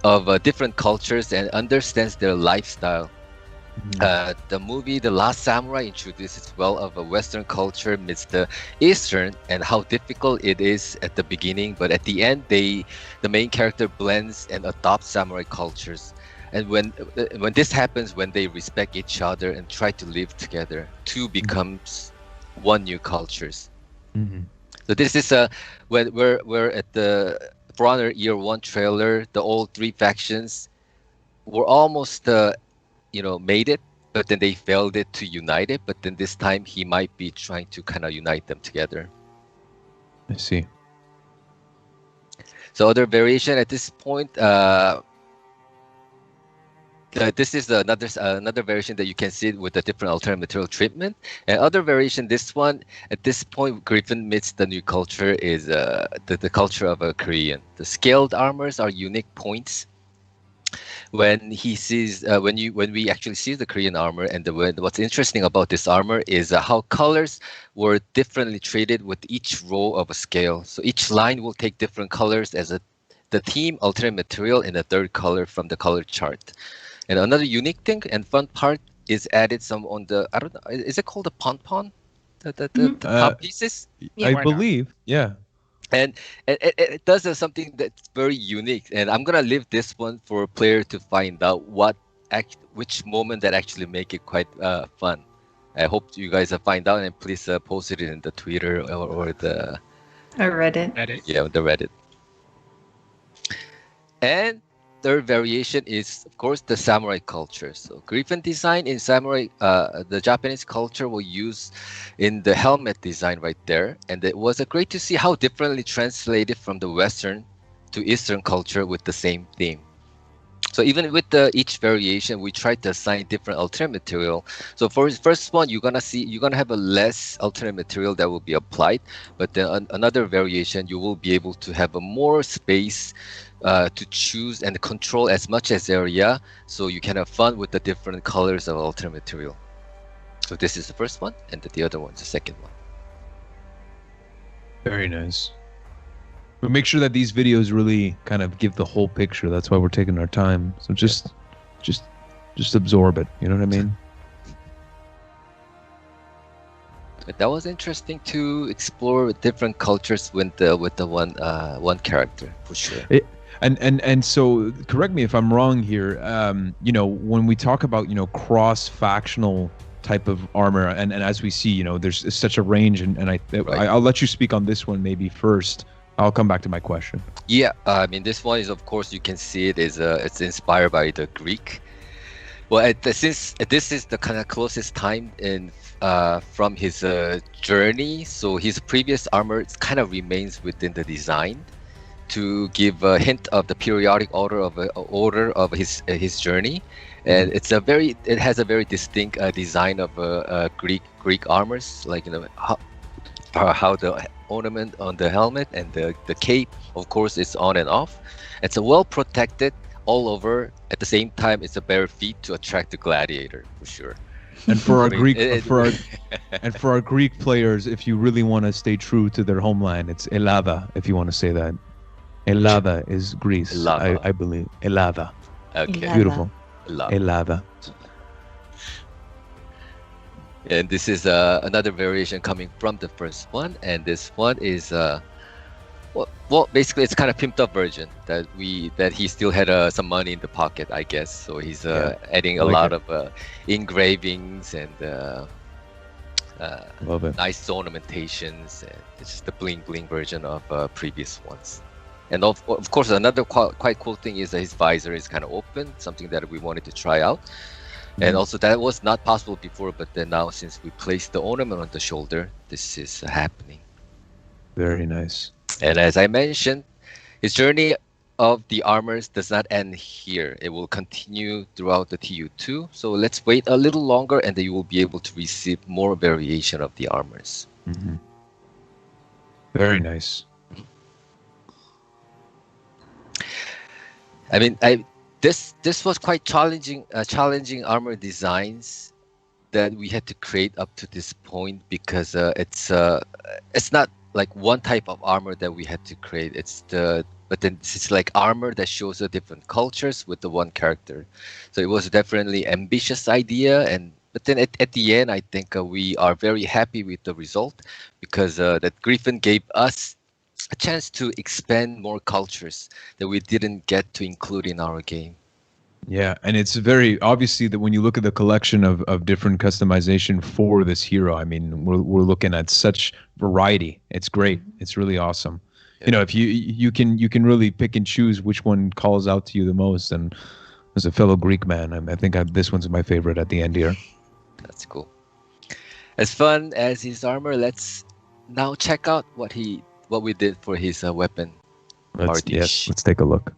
of different cultures and understands their lifestyle. The movie The Last Samurai introduces well of a Western culture amidst the Eastern and how difficult it is at the beginning, but at the end the main character blends and adopts samurai cultures. And when this happens, when they respect each other and try to live together, two becomes one new cultures. So this is when we're at the For Honor Year 1 trailer. The all three factions were almost made it, but then they failed it to unite it. But then this time he might be trying to kind of unite them together. I see. So other variation at this point, this is another variation that you can see with a different alternate material treatment. And other variation, this one at this point, Gryphon meets the new culture is the culture of a Korean. The scaled armors are unique points. When he sees when we actually see the Korean armor, and what's interesting about this armor is how colors were differently treated with each row of a scale. So each line will take different colors as the theme alternate material in the third color from the color chart. And another unique thing and fun part is added some on the, I don't know, is it called a pon-pon? The top pieces? I believe, yeah. And it does something that's very unique. And I'm going to leave this one for a player to find out which moment that actually make it quite fun. I hope you guys find out, and please post it in the Twitter or the... Or Reddit. Yeah, the Reddit. And third variation is, of course, the samurai culture. So Gryphon design in samurai, the Japanese culture will use in the helmet design right there. And it was great to see how differently translated from the Western to Eastern culture with the same theme. So even with each variation, we tried to assign different alternate material. So for the first one, you're gonna have a less alternate material that will be applied. But then another variation, you will be able to have a more space to choose and control as much as area, so you can have fun with the different colors of alternate material. So this is the first one, and the other one is the second one. Very nice. But make sure that these videos really kind of give the whole picture. That's why we're taking our time. So just absorb it. You know what I mean? But that was interesting to explore different cultures with the one character for sure. And so correct me if I'm wrong here. When we talk about cross-factional type of armor, and as we see, there's such a range, and I'll let you speak on this one maybe first. I'll come back to my question. Yeah, I mean, this one is, of course, you can see it is it's inspired by the Greek. Well, since this is the kind of closest time from his journey, so his previous armor kind of remains within the design to give a hint of the periodic order of his journey, and it has a very distinct design of Greek armors, like how the ornament on the helmet and the cape, of course, is on and off. It's a well protected all over. At the same time, it's a bare feet to attract the gladiator for sure. And for our Greek players, if you really want to stay true to their homeland, it's Elada. If you want to say that, Elada is Greece, I believe. Elada. Okay. Beautiful. Elada. And this is another variation coming from the first one, and this one is well, basically it's kind of pimped up version that he still had some money in the pocket, I guess. So he's adding a lot of engravings and Love it. nice ornamentations. And it's just the bling bling version of previous ones. And of course, another quite cool thing is that his visor is kind of open, something that we wanted to try out. And also that was not possible before, but then now since we placed the ornament on the shoulder, this is happening. Very nice. And as I mentioned, his journey of the armors does not end here. It will continue throughout the TU2. So let's wait a little longer, and then you will be able to receive more variation of the armors. Mm-hmm. Very nice. I mean, this was quite challenging armor designs that we had to create up to this point, because it's not like one type of armor that we had to create. But then it's like armor that shows the different cultures with the one character. So it was definitely ambitious idea, but then at the end, I think we are very happy with the result, because that Gryphon gave us a chance to expand more cultures that we didn't get to include in our game. Yeah, and it's very obviously that when you look at the collection of different customization for this hero, I mean, we're looking at such variety. It's great. It's really awesome. You know, if you can really pick and choose which one calls out to you the most. And as a fellow Greek man, I think this one's my favorite at the end here. That's cool. As fun as his armor, let's now check out what we did for his weapon. Let's take a look.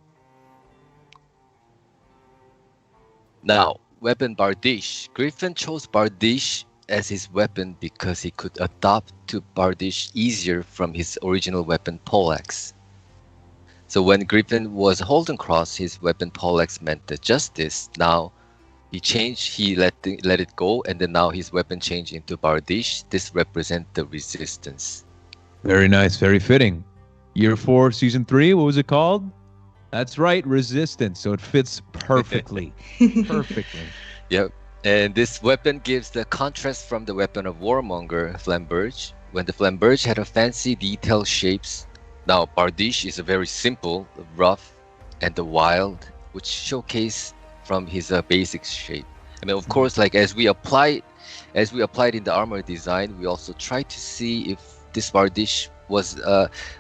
Now, weapon Bardiche. Gryphon chose Bardiche as his weapon because he could adapt to Bardiche easier from his original weapon Poleaxe. So when Gryphon was Holden Cross, his weapon Poleaxe meant the justice. Now he let it go, and then now his weapon changed into Bardiche. This represents the resistance. Very nice, very fitting. Year 4, Season 3, what was it called? That's right, Resistance. So it fits perfectly. Perfectly. Yep. And this weapon gives the contrast from the weapon of Warmonger, Flamberge. When the Flamberge had a fancy detailed shapes, now Bardiche is a very simple, rough, and the wild, which showcase from his basic shape. I mean, of course, like as we applied in the armor design, we also tried to see if this Bardiche was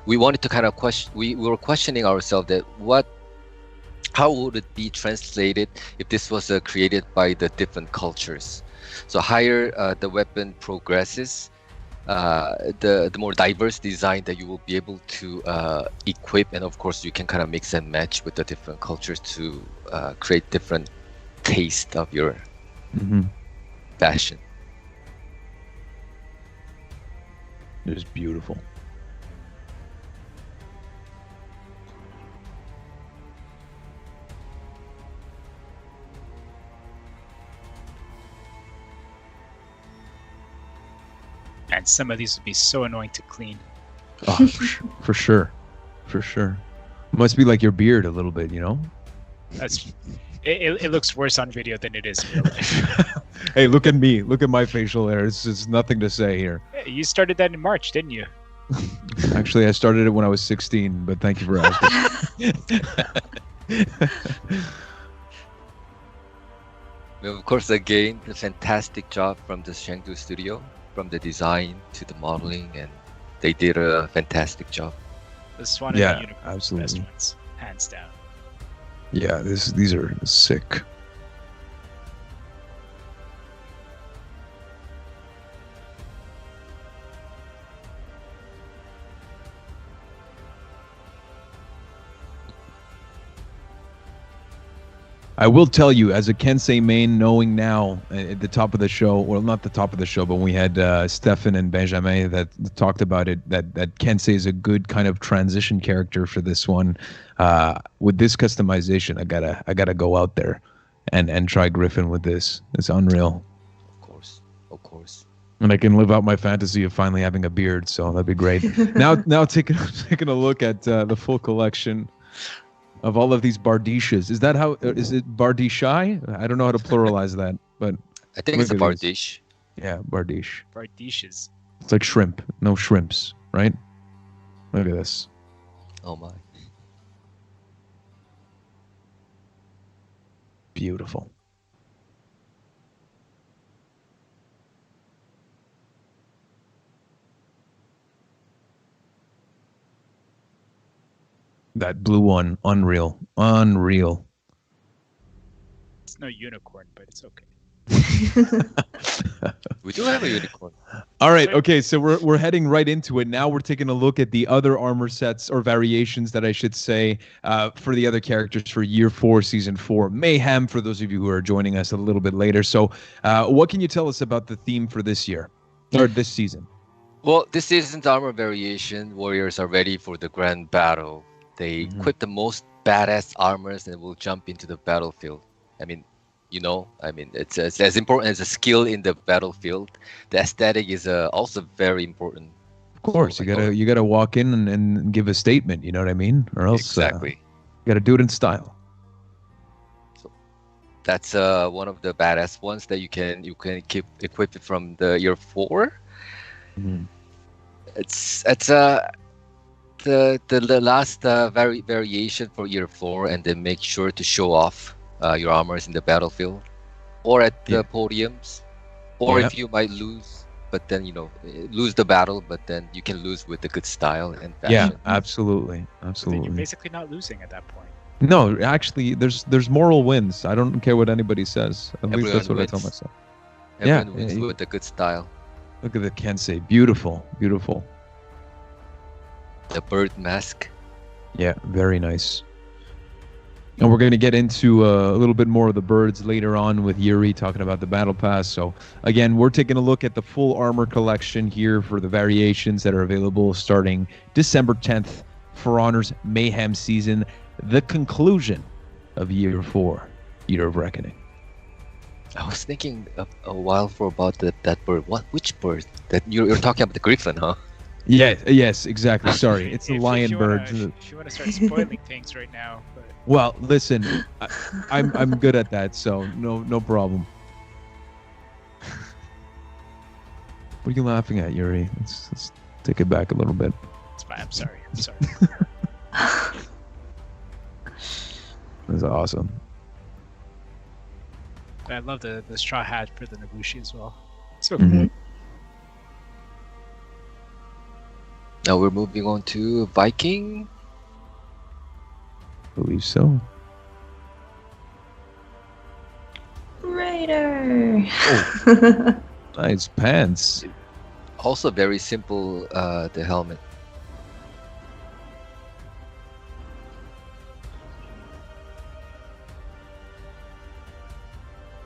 we wanted to kind of question. We were questioning ourselves that how would it be translated if this was created by the different cultures. So higher the weapon progresses, the more diverse design that you will be able to equip, and of course you can kind of mix and match with the different cultures to create different taste of your fashion. It's beautiful. And some of these would be so annoying to clean. Oh, for sure. For sure. Must be like your beard a little bit, you know? It looks worse on video than it is in real life. Hey, look at me. Look at my facial hair. It's nothing to say here. You started that in March, didn't you? Actually, I started it when I was 16, but thank you for asking. Well, of course, again, a fantastic job from the Chengdu studio, from the design to the modeling, and they did a fantastic job. This is one of the unicorn absolutely. best ones, hands down. Yeah, these are sick. I will tell you, as a Kensei main, knowing now at the top of the show, well, not the top of the show, but we had Stefan and Benjamin that talked about it, that Kensei is a good kind of transition character for this one. With this customization, I gotta go out there and try Gryphon with this. It's unreal. Of course. And I can live out my fantasy of finally having a beard, so that'd be great. now taking a look at the full collection of all of these Bardiches. Is it Bardishai? I don't know how to pluralize that, but I think it's a Bardiche. Yeah, Bardiche. Bardiches. It's like shrimp. No shrimps, right? Look at this. Oh my. Beautiful. That blue one, unreal. It's no unicorn, but it's okay. We do have a unicorn. All right, okay, so we're heading right into it. Now we're taking a look at the other armor sets, or variations that I should say, for the other characters for Year 4, Season 4. Mayhem, for those of you who are joining us a little bit later. So what can you tell us about the theme for this year, or this season? Well, this season's armor variation, warriors are ready for the grand battle. They equip the most badass armors and will jump into the battlefield. I mean, it's as important as a skill in the battlefield. The aesthetic is also very important. Of course, you gotta walk in and give a statement. You know what I mean? Or else exactly. You gotta do it in style. So that's one of the badass ones that you can keep equipped from the Year 4. It's the last variation for Year 4, and then make sure to show off your armors in the battlefield or at the Yeah. podiums, or Yeah. if you might lose, but then lose the battle, but then you can lose with a good style and Yeah, fashion. absolutely, So then you're absolutely. basically not losing at that point. No, actually, there's moral wins. I don't care what anybody says. At least that's what Everyone I tell wins. myself. Everyone wins yeah, with a good style. Look at the Kensei. Beautiful, beautiful. The bird mask. Yeah, very nice. And we're going to get into a little bit more of the birds later on with Yuri talking about the battle pass. So again, we're taking a look at the full armor collection here for the variations that are available starting December 10th for Honor's Mayhem season, the conclusion of Year 4, Year of Reckoning. I was thinking a while for about that bird. Which bird? That you're talking about the Gryphon, huh? Yeah, yes, exactly. Sorry, it's the lion bird. If you want to start spoiling things right now. But... Well, listen, I'm good at that, so no problem. What are you laughing at, Yuri? Let's take it back a little bit. It's fine. I'm sorry. That's awesome. I love the straw hat for the Nobushi as well. So Mm-hmm. cool. Now we're moving on to Viking. Believe so. Raider. Nice pants. Also very simple, the helmet.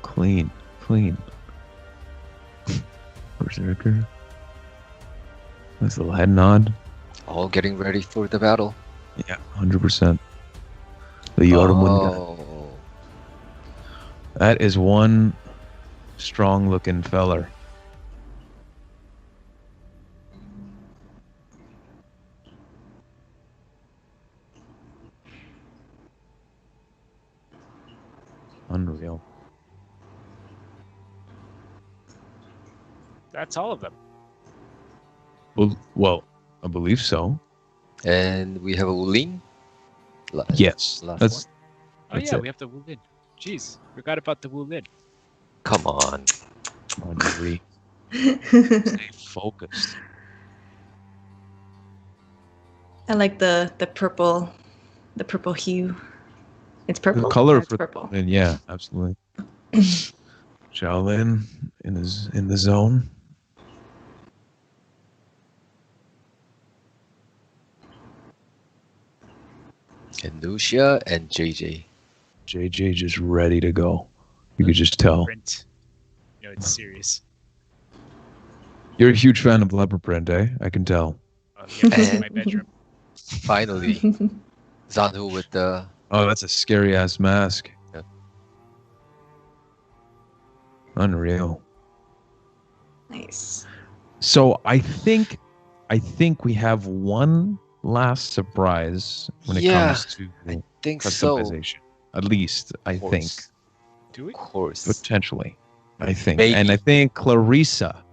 Clean. Berserker. Nice little head nod. All getting ready for the battle. Yeah, 100%. The Yorumund. Oh, That is one strong looking feller. Unreal. That's all of them. Well, I believe so. and we have a Wulin. Yes, Last that's. Oh That's yeah, it. we have the Wulin. Jeez, forgot about the Wulin. Come on. Come on, Yuri. Stay focused. I like the purple hue. It's purple. The color Yeah, it's for purple. and yeah, absolutely. Shaolin in the zone. And Lucia and JJ. JJ just ready to go. You could just tell. Print. You know, it's serious. You're a huge fan of leopard print, eh? I can tell. Yeah, that's in my bedroom. Finally, Zanhu with the. Oh, that's a scary ass mask. Yeah. Unreal. Nice. So I think we have one last surprise when it Yeah, comes to I think so. customization. At least I Of think course. Do we? Of course. potentially. I think, Maybe. and I think Clarissa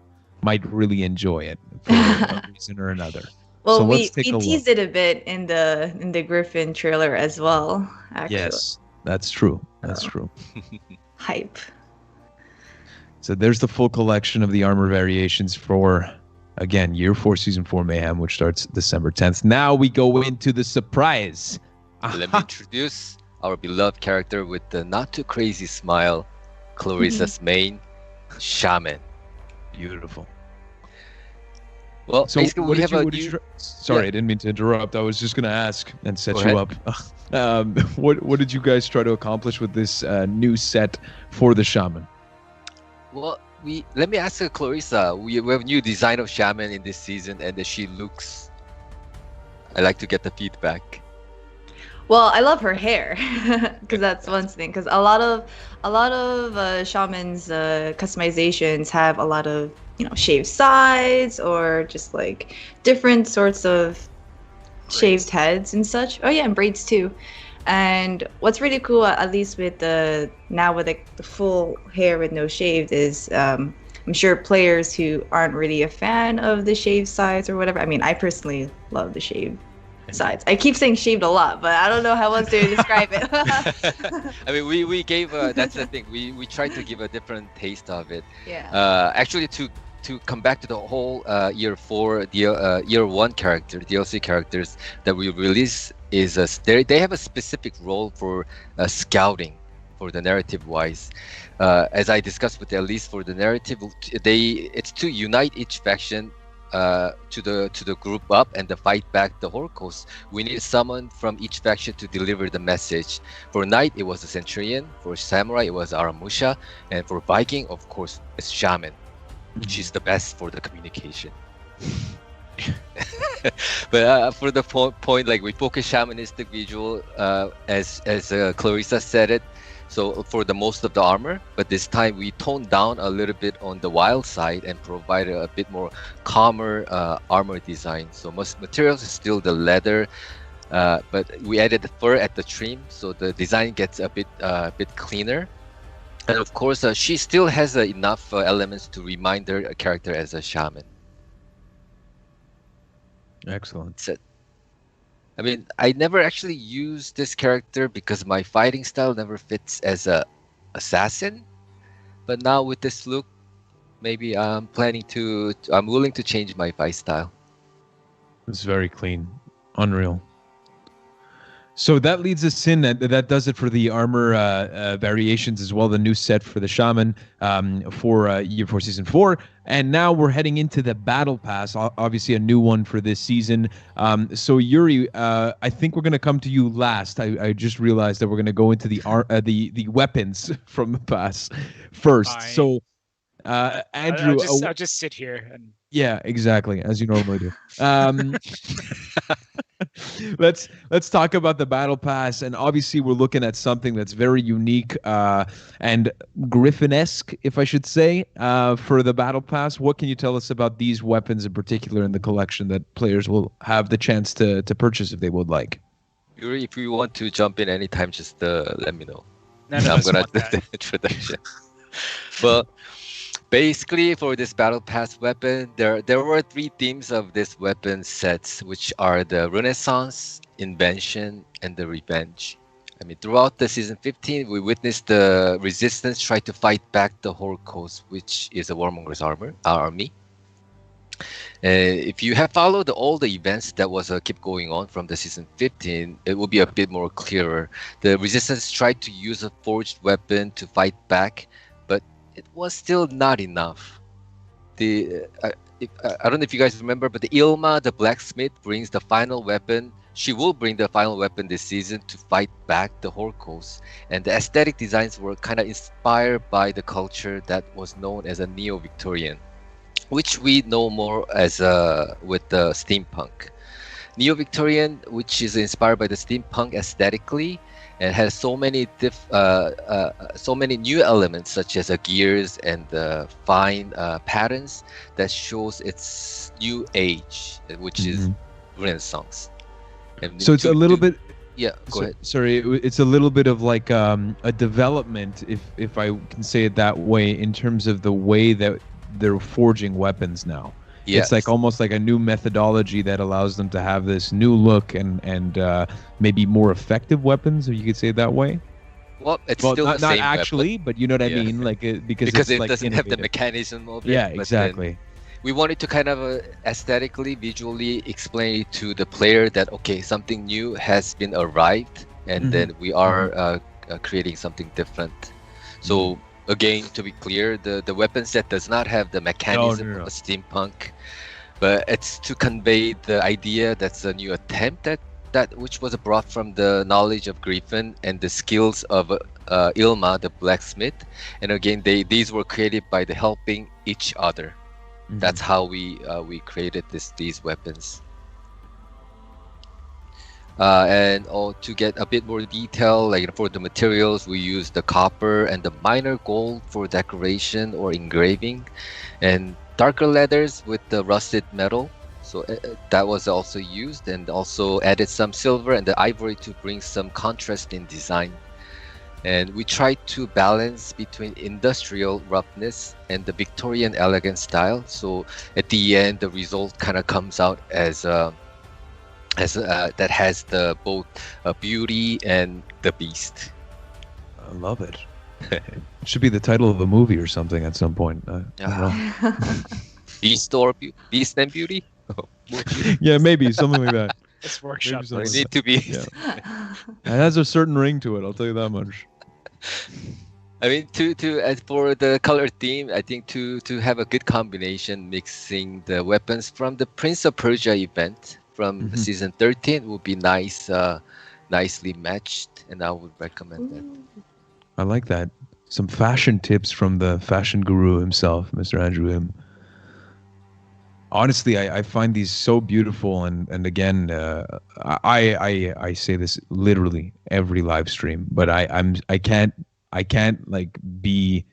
might really enjoy it for a reason or another. Well, So we let's take a look. teased it a bit in the Gryphon trailer as well. Actually. Yes, that's true. That's true. Hype. So there's the full collection of the armor variations for, again, Year 4, Season 4 Mayhem, which starts December 10th. Now we go into the surprise. Let me introduce our beloved character with the not too crazy smile, Clarissa's main, Shaman. Beautiful. Well, So basically, what we did have you, a new. sorry, Yeah. I didn't mean to interrupt. I was just going to ask and set Go you ahead. up. What did you guys try to accomplish with this new set for the Shaman? Well, let me ask Clarissa. We have a new design of Shaman in this season, and she looks. I like to get the feedback. Well, I love her hair because that's one thing. Because a lot of shamans customizations have a lot of shaved sides or just like different sorts of shaved heads and such. Oh yeah, and braids too. And what's really cool, at least with the full hair with no shaved, is I'm sure players who aren't really a fan of the shaved sides or whatever. I mean, I personally love the shaved sides. I keep saying shaved a lot, but I don't know how else to describe it. I mean, we gave that's the thing. We tried to give a different taste of it. Yeah. Actually, to come back to the whole year 4 year 1 DLC characters that we release is they have a specific role for scouting for the narrative wise. As I discussed with Elise, for the narrative, it's to unite each faction to the group up and to fight back the Holocaust. We need someone from each faction to deliver the message. For Knight, it was the Centurion. For Samurai, it was Aramusha. And for Viking, of course, it's Shaman. She's the best for the communication. But for the point, like we focus shamanistic visual, as Clarissa said it. So for the most of the armor, but this time we toned down a little bit on the wild side and provided a bit more calmer armor design. So most materials is still the leather, but we added the fur at the trim, so the design gets a bit cleaner. And of course, she still has enough elements to remind her character as a shaman. Excellent. I mean, I never actually used this character because my fighting style never fits as a assassin. But now with this look, maybe I'm willing to change my fight style. It's very clean. Unreal. So that leads us in. That does it for the armor variations as well. The new set for the Shaman for Year 4 Season 4. And now we're heading into the Battle Pass, obviously a new one for this season. So Yuri, I think we're going to come to you last. I just realized that we're going to go into the weapons from the pass first. Fine. So Andrew... I'll just sit here. And... Yeah, exactly, as you normally do. Let's talk about the Battle Pass, and obviously we're looking at something that's very unique and Gryphon-esque, if I should say, for the Battle Pass. What can you tell us about these weapons in particular in the collection that players will have the chance to purchase if they would like? Yuri, if you want to jump in anytime, just let me know. No, I'm gonna do the introduction. Well, basically, for this Battle Pass weapon, there were 3 themes of this weapon sets, which are the Renaissance, Invention, and the Revenge. I mean, throughout the Season 15, we witnessed the Resistance try to fight back the Holocaust, which is a Warmonger's army. If you have followed all the events that was keep going on from the Season 15, it will be a bit more clearer. The Resistance tried to use a forged weapon to fight back, but it was still not enough. I don't know if you guys remember, but the Ilma, the blacksmith, brings the final weapon. She will bring the final weapon this season to fight back the Holocaust. And the aesthetic designs were kind of inspired by the culture that was known as a Neo-Victorian, which we know more as with the steampunk. Neo-Victorian, which is inspired by the steampunk aesthetically, and has so many new elements such as gears and fine patterns that shows its new age, which is Renaissance. And so it's a little bit. Yeah, go ahead. Sorry, it's a little bit of like a development, if I can say it that way, in terms of the way that they're forging weapons now. Yes. It's like almost like a new methodology that allows them to have this new look and maybe more effective weapons, if you could say it that way. Well, it's still not the same actually, weapon. But you know what I mean, like because it like doesn't innovative. have the mechanism of it. Yeah, exactly. We wanted to kind of aesthetically, visually explain to the player that okay, something new has been arrived, and then we are creating something different. So. Again, to be clear, the weapon set does not have the mechanism of a steampunk, but it's to convey the idea that's a new attempt at that which was brought from the knowledge of Gryphon and the skills of Ilma, the blacksmith. And again, these were created by the helping each other. That's how we created these weapons. And to get a bit more detail, like for the materials, we use the copper and the minor gold for decoration or engraving, and darker leathers with the rusted metal. So that was also used, and also added some silver and the ivory to bring some contrast in design. And we tried to balance between industrial roughness and the Victorian elegant style. So at the end, the result kind of comes out as that has the both Beauty and the Beast. I love it. It should be the title of a movie or something at some point. I don't know. Beast and Beauty? Yeah, maybe something like that. Let's workshop. We need to be. Yeah. It has a certain ring to it. I'll tell you that much. I mean, as for the color theme, I think to have a good combination, mixing the weapons from the Prince of Persia event from season 13 would be nice, nicely matched, and I would recommend that. I like that. Some fashion tips from the fashion guru himself, Mr. Andrew Im. Honestly, I find these so beautiful, and again, I say this literally every live stream, but I can't like be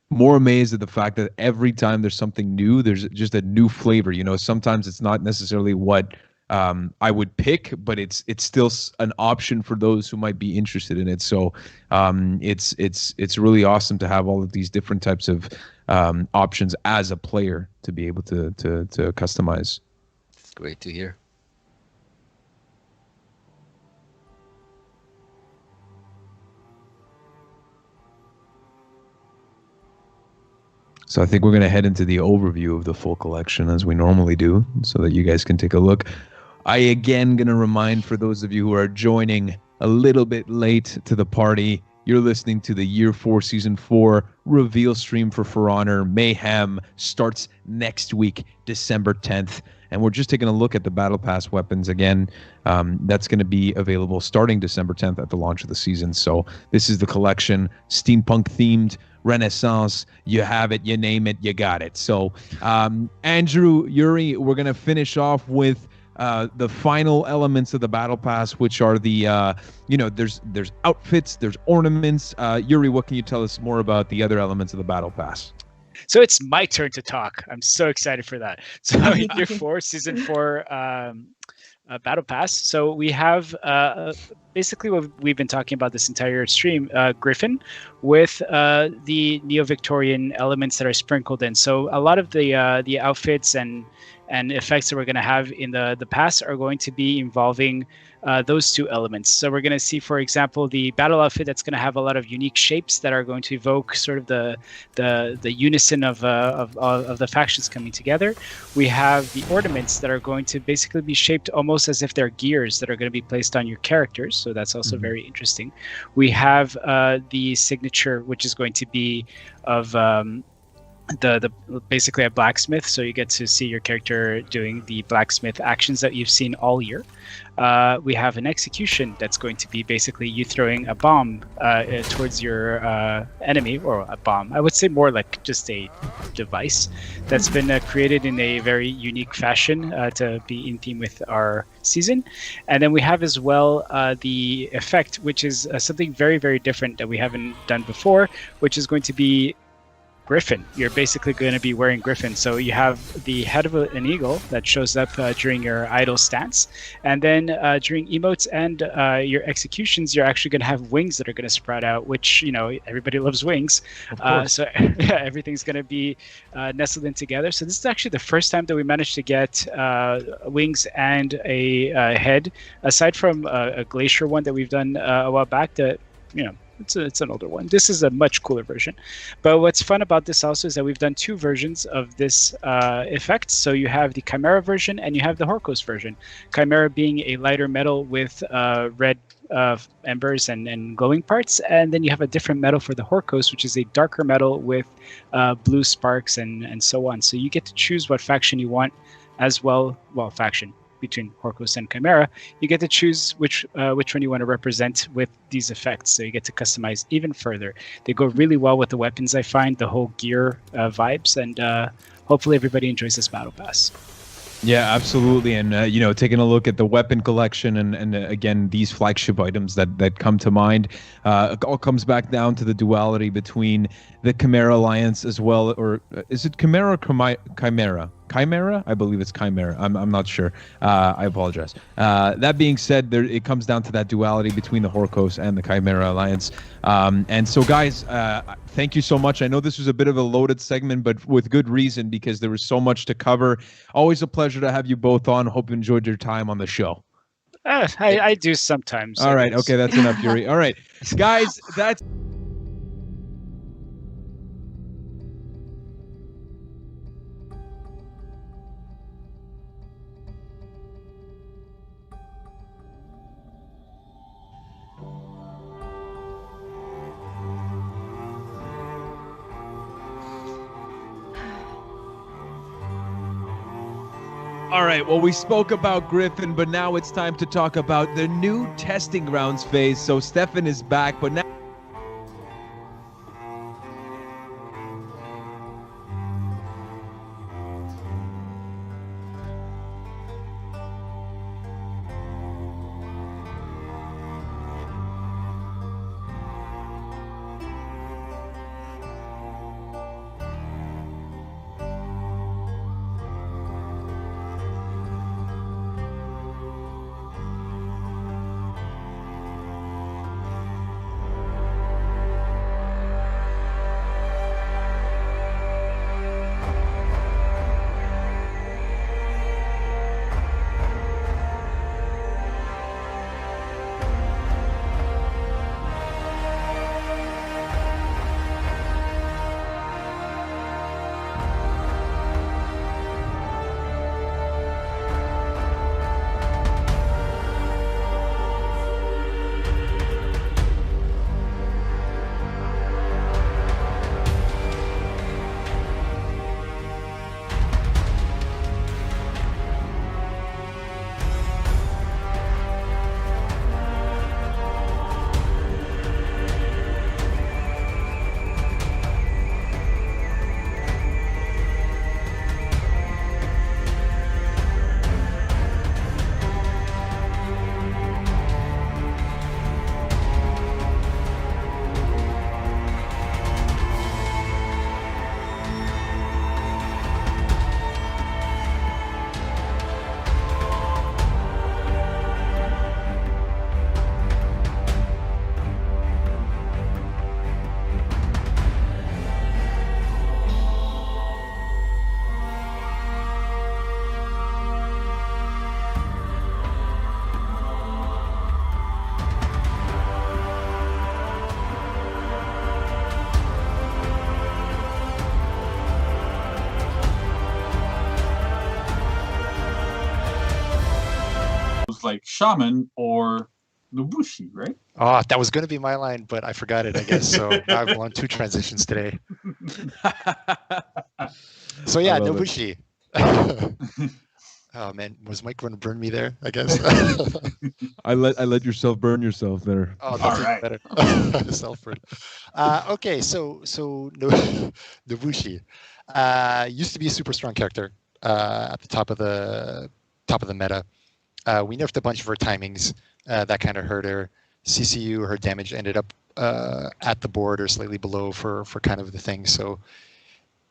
more amazed at the fact that every time there's something new, there's just a new flavor. You know, sometimes it's not necessarily what I would pick, but it's still an option for those who might be interested in it. So it's really awesome to have all of these different types of options as a player to be able to customize. It's great to hear. So I think we're going to head into the overview of the full collection as we normally do, so that you guys can take a look. I again going to remind for those of you who are joining a little bit late to the party, you're listening to the Year 4 Season 4 reveal stream For Honor. Mayhem starts next week, December 10th. And we're just taking a look at the Battle Pass weapons again. That's going to be available starting December 10th at the launch of the season. So this is the collection, steampunk themed, Renaissance. You have it, you name it, you got it. So Andrew, Yuri, we're going to finish off with the final elements of the Battle Pass, which are the there's outfits, there's ornaments. Yuri, what can you tell us more about the other elements of the Battle Pass? So it's my turn to talk. I'm so excited for that. So Year 4, Season 4 Battle Pass. So we have basically what we've been talking about this entire stream, Gryphon, with the Neo-Victorian elements that are sprinkled in. So a lot of the outfits and effects that we're going to have in the past are going to be involving those two elements. So we're going to see, for example, the battle outfit that's going to have a lot of unique shapes that are going to evoke sort of the unison of the factions coming together. We have the ornaments that are going to basically be shaped almost as if they're gears that are going to be placed on your characters. So that's also very interesting. We have the signature, which is going to be of the basically a blacksmith, so you get to see your character doing the blacksmith actions that you've seen all year. We have an execution that's going to be basically you throwing a bomb towards your enemy, or a bomb. I would say more like just a device that's been created in a very unique fashion to be in theme with our season. And then we have as well the effect, which is something very, very different that we haven't done before, which is going to be Gryphon. You're basically going to be wearing Gryphon. So you have the head of an eagle that shows up during your idle stance. And then during emotes and your executions, you're actually going to have wings that are going to sprout out, which, you know, everybody loves wings. So yeah, everything's going to be nestled in together. So this is actually the first time that we managed to get wings and a head, aside from a glacier one that we've done a while back that, you know, it's an older one. This is a much cooler version. But what's fun about this also is that we've done two versions of this effect. So you have the Chimera version and you have the Horkos version. Chimera being a lighter metal with red embers and glowing parts. And then you have a different metal for the Horkos, which is a darker metal with blue sparks and so on. So you get to choose what faction you want as well. Well, faction between Horkos and Chimera, you get to choose which one you want to represent with these effects. So you get to customize even further. They go really well with the weapons, I find, the whole gear vibes, and hopefully everybody enjoys this Battle Pass. Yeah, absolutely. And, taking a look at the weapon collection and again, these flagship items that come to mind, it all comes back down to the duality between the Chimera Alliance as well, or is it Chimera or Chimera? Chimera? I believe it's Chimera. I'm not sure. I apologize. That being said, it comes down to that duality between the Horkos and the Chimera Alliance. And so, guys, thank you so much. I know this was a bit of a loaded segment, but with good reason, because there was so much to cover. Always a pleasure to have you both on. Hope you enjoyed your time on the show. I do sometimes. All right. Okay, that's enough, Yuri. All right, guys, that's. All right, well, we spoke about Gryphon, but now it's time to talk about the new testing grounds phase. So Stefan is back, but now. Like Shaman or Nobushi, right? Oh, that was going to be my line, but I forgot it, I guess. So now I've won 2 transitions today. So yeah, Nobushi. Oh man, was Mike going to burn me there? I guess. I let yourself burn yourself there. Oh, that's right. Better. Self-burn. Okay, so Nobushi used to be a super strong character at the top of the meta. We nerfed a bunch of her timings. That kind of hurt her. CCU, her damage ended up at the board or slightly below for kind of the thing. So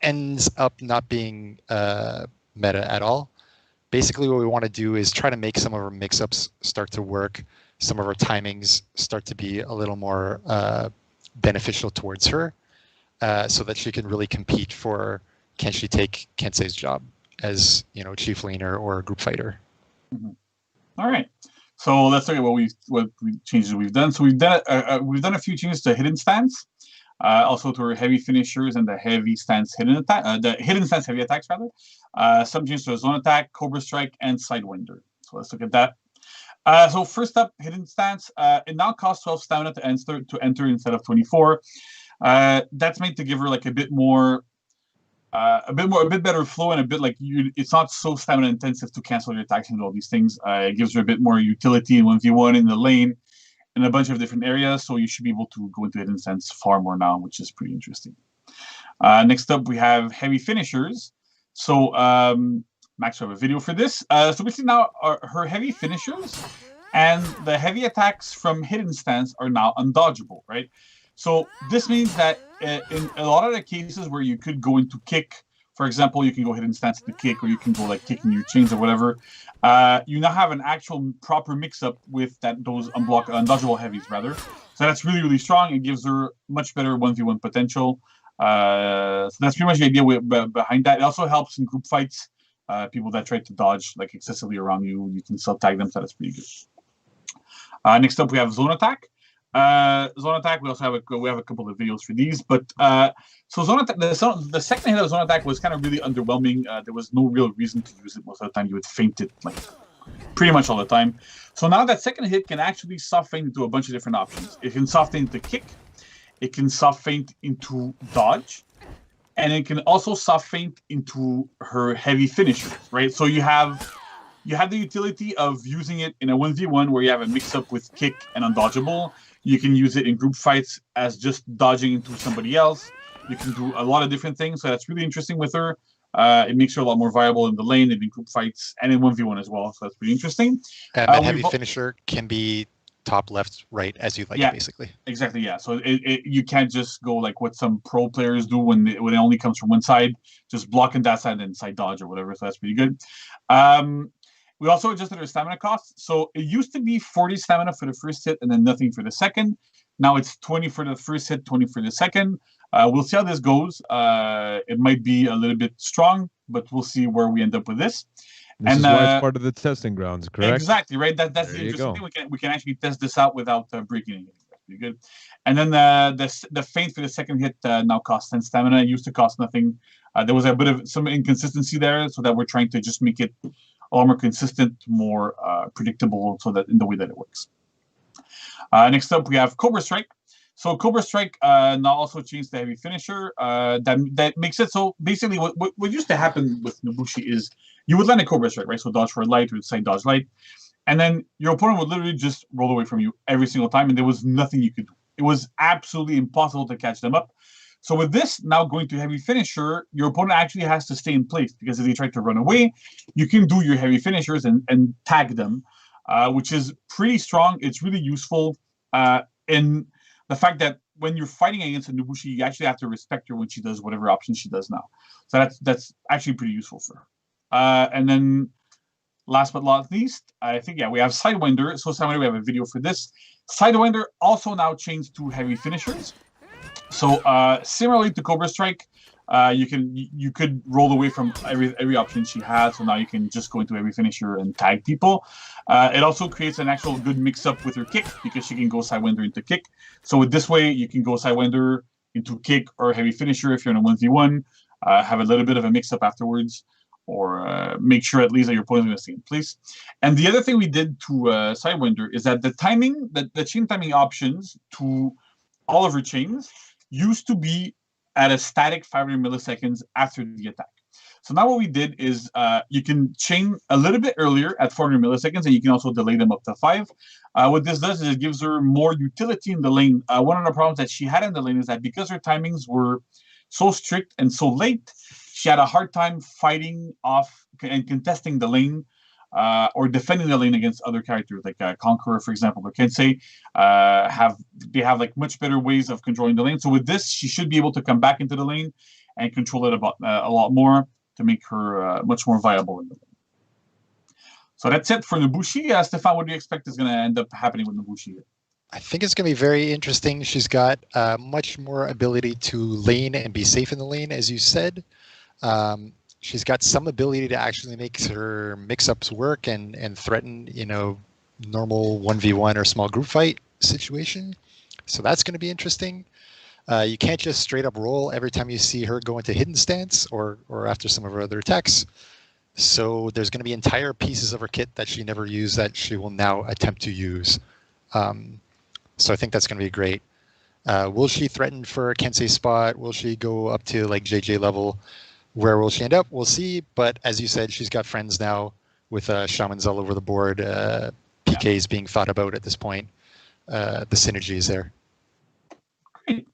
ends up not being meta at all. Basically, what we want to do is try to make some of her mix-ups start to work. Some of her timings start to be a little more beneficial towards her, so that she can really compete for can she take Kensei's job as chief laner or group fighter. Mm-hmm. All right, so let's look at what changes we've done. So we've done a few changes to hidden stance, also to our heavy finishers and the heavy stance hidden attack, the hidden stance heavy attacks rather. Some changes to zone attack, Cobra Strike, and Sidewinder. So let's look at that. So first up, hidden stance. It now costs 12 stamina to enter instead of 24. That's made to give her like a bit better flow and a bit like it's not so stamina intensive to cancel your attacks and all these things. It gives her a bit more utility in 1v1 in the lane in a bunch of different areas. So you should be able to go into hidden stance far more now, which is pretty interesting. Next up, we have heavy finishers. So Max, we have a video for this. So basically now her heavy finishers and the heavy attacks from hidden stance are now undodgeable, right? So this means that in a lot of the cases where you could go into kick, for example, you can go hidden stance to kick, or you can go like kicking your chains or whatever. You now have an actual proper mix-up with those undodgeable heavies rather. So that's really, really strong. It gives her much better 1v1 potential. So that's pretty much the idea behind that. It also helps in group fights. People that try to dodge like excessively around you, you can still tag them, so that's pretty good. Next up, we have Zone Attack. Zone Attack, we also have a couple of videos for these, but so Zone Attack, the second hit of Zone Attack was kind of really underwhelming. There was no real reason to use it most of the time. You would feint it like pretty much all the time. So now that second hit can actually soft feint into a bunch of different options. It can soft feint into kick, it can soft feint into dodge, and it can also soft feint into her heavy finishers, right? So you have the utility of using it in a 1v1 where you have a mix-up with kick and undodgeable. You can use it in group fights as just dodging into somebody else. You can do a lot of different things, so that's really interesting with her. It makes her a lot more viable in the lane and in group fights and in 1v1 as well, so that's pretty interesting. That heavy finisher can be top, left, right, as you like, basically. Exactly, yeah. So you can't just go like what some pro players do when it only comes from one side, just blocking that side and then side dodge or whatever, so that's pretty good. We also adjusted our stamina costs. So it used to be 40 stamina for the first hit and then nothing for the second. Now it's 20 for the first hit, 20 for the second. We'll see how this goes. It might be a little bit strong, but we'll see where we end up with this. This is why it's part of the testing grounds, correct? Exactly, right? That's the interesting thing. We can actually test this out without breaking anything. That's pretty good. And then the feint for the second hit now costs 10 stamina. It used to cost nothing. There was a bit of some inconsistency there, so that we're trying to just make it a lot more consistent, more predictable, so that in the way that it works. Next up, we have Cobra Strike. So Cobra Strike now also changed the heavy finisher. That makes it so basically what used to happen with Nobushi is you would land a Cobra Strike, right? So dodge for light or side dodge light, and then your opponent would literally just roll away from you every single time, and there was nothing you could do. It was absolutely impossible to catch them up. So with this now going to heavy finisher, your opponent actually has to stay in place, because if they try to run away, you can do your heavy finishers and tag them, which is pretty strong. It's really useful in the fact that when you're fighting against a Nobushi, you actually have to respect her when she does whatever option she does now. So that's actually pretty useful for her. And then last but not least, I think, we have Sidewinder. So Sidewinder, we have a video for this. Sidewinder also now changed to heavy finishers. So similarly to Cobra Strike, you could roll away from every option she had. So now you can just go into every finisher and tag people. It also creates an actual good mix-up with her kick, because she can go Sidewinder into kick. So with this way, you can go Sidewinder into kick or heavy finisher if you're in a 1v1. Have a little bit of a mix-up afterwards, or make sure at least that your opponent's going to stay in place. And the other thing we did to Sidewinder is that the chain timing options to all of her chains used to be at a static 500 milliseconds after the attack. So now what we did is you can chain a little bit earlier at 400 milliseconds, and you can also delay them up to 5. What this does is it gives her more utility in the lane. One of the problems that she had in the lane is that because her timings were so strict and so late, she had a hard time fighting off and contesting the lane, or defending the lane against other characters like Conqueror, for example, or Kensei. They have like much better ways of controlling the lane. So with this, she should be able to come back into the lane and control it a lot more to make her much more viable in the lane. So that's it for Nobushi. Stefan, what do you expect is going to end up happening with Nobushi? I think it's going to be very interesting. She's got much more ability to lane and be safe in the lane, as you said. She's got some ability to actually make her mix-ups work and threaten, normal 1v1 or small group fight situation. So that's going to be interesting. You can't just straight up roll every time you see her go into hidden stance or after some of her other attacks. So there's going to be entire pieces of her kit that she never used that she will now attempt to use. So I think that's going to be great. Will she threaten for a Kensei spot? Will she go up to like JJ level? Where will she end up? We'll see. But as you said, she's got friends now with shamans all over the board. PKs being thought about at this point. The synergy is there. Great.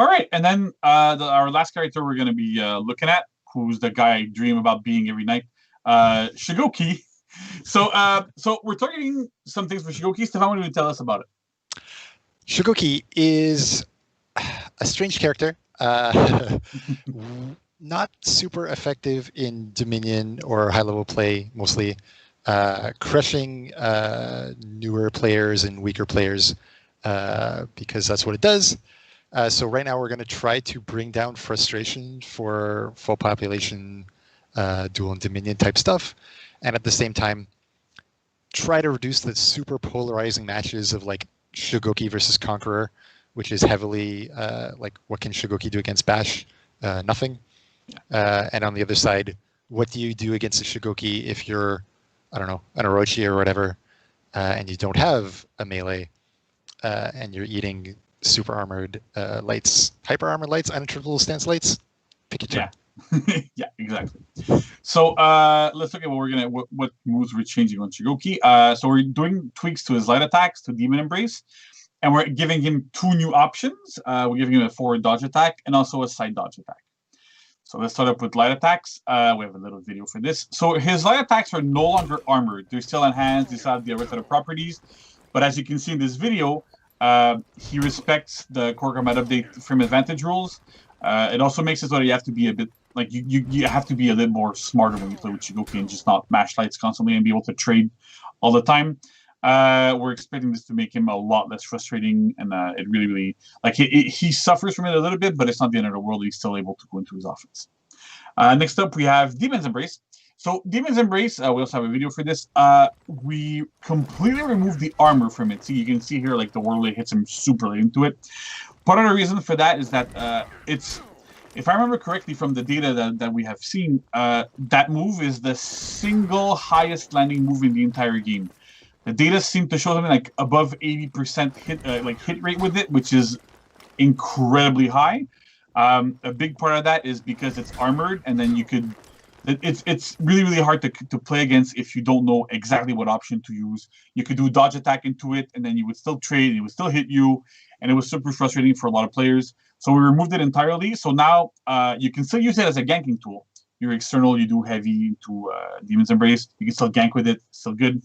All right. And then our last character we're going to be looking at, who's the guy I dream about being every night, Shigoki. So we're targeting some things for Shigoki. Stefan, what do you tell us about it? Shigoki is a strange character. Not super effective in Dominion or high-level play, mostly. Crushing newer players and weaker players because that's what it does. So right now we're going to try to bring down frustration for full population dual and Dominion type stuff. And at the same time, try to reduce the super polarizing matches of like Shigoki versus Conqueror, which is heavily like what can Shigoki do against Bash? Nothing. And on the other side, what do you do against a Shigoki if you're, I don't know, an Orochi or whatever, and you don't have a melee, and you're eating super armored lights, hyper armored lights, uninterruptible stance lights? Pick your turn. Yeah, exactly. So let's look at what moves we're changing on Shigoki. So we're doing tweaks to his light attacks, to Demon Embrace, and we're giving him 2 new options. We're giving him a forward dodge attack and also a side dodge attack. So let's start up with light attacks. We have a little video for this. So his light attacks are no longer armored. They're still enhanced. They still have the rest of the properties. But as you can see in this video, he respects the Core Combat Update frame advantage rules. It also makes it so that you have to be a bit like you have to be a little more smarter when you play with Shigoki and just not mash lights constantly and be able to trade all the time. We're expecting this to make him a lot less frustrating, and it really like he suffers from it a little bit, but it's not the end of the world. He's still able to go into his offense. Next up, we have Demon's Embrace. So Demon's Embrace, we also have a video for this. We completely removed the armor from it. So you can see here, like the Whirlwind hits him super late into it. Part of the reason for that is that it's, if I remember correctly from the data that we have seen, that move is the single highest landing move in the entire game. The data seem to show something like above 80% hit rate with it, which is incredibly high. A big part of that is because it's armored, and then you could. It's really hard to play against if you don't know exactly what option to use. You could do dodge attack into it, and then you would still trade, and it would still hit you, and it was super frustrating for a lot of players. So we removed it entirely. So now you can still use it as a ganking tool. You're external, you do heavy into Demon's Embrace. You can still gank with it, still good,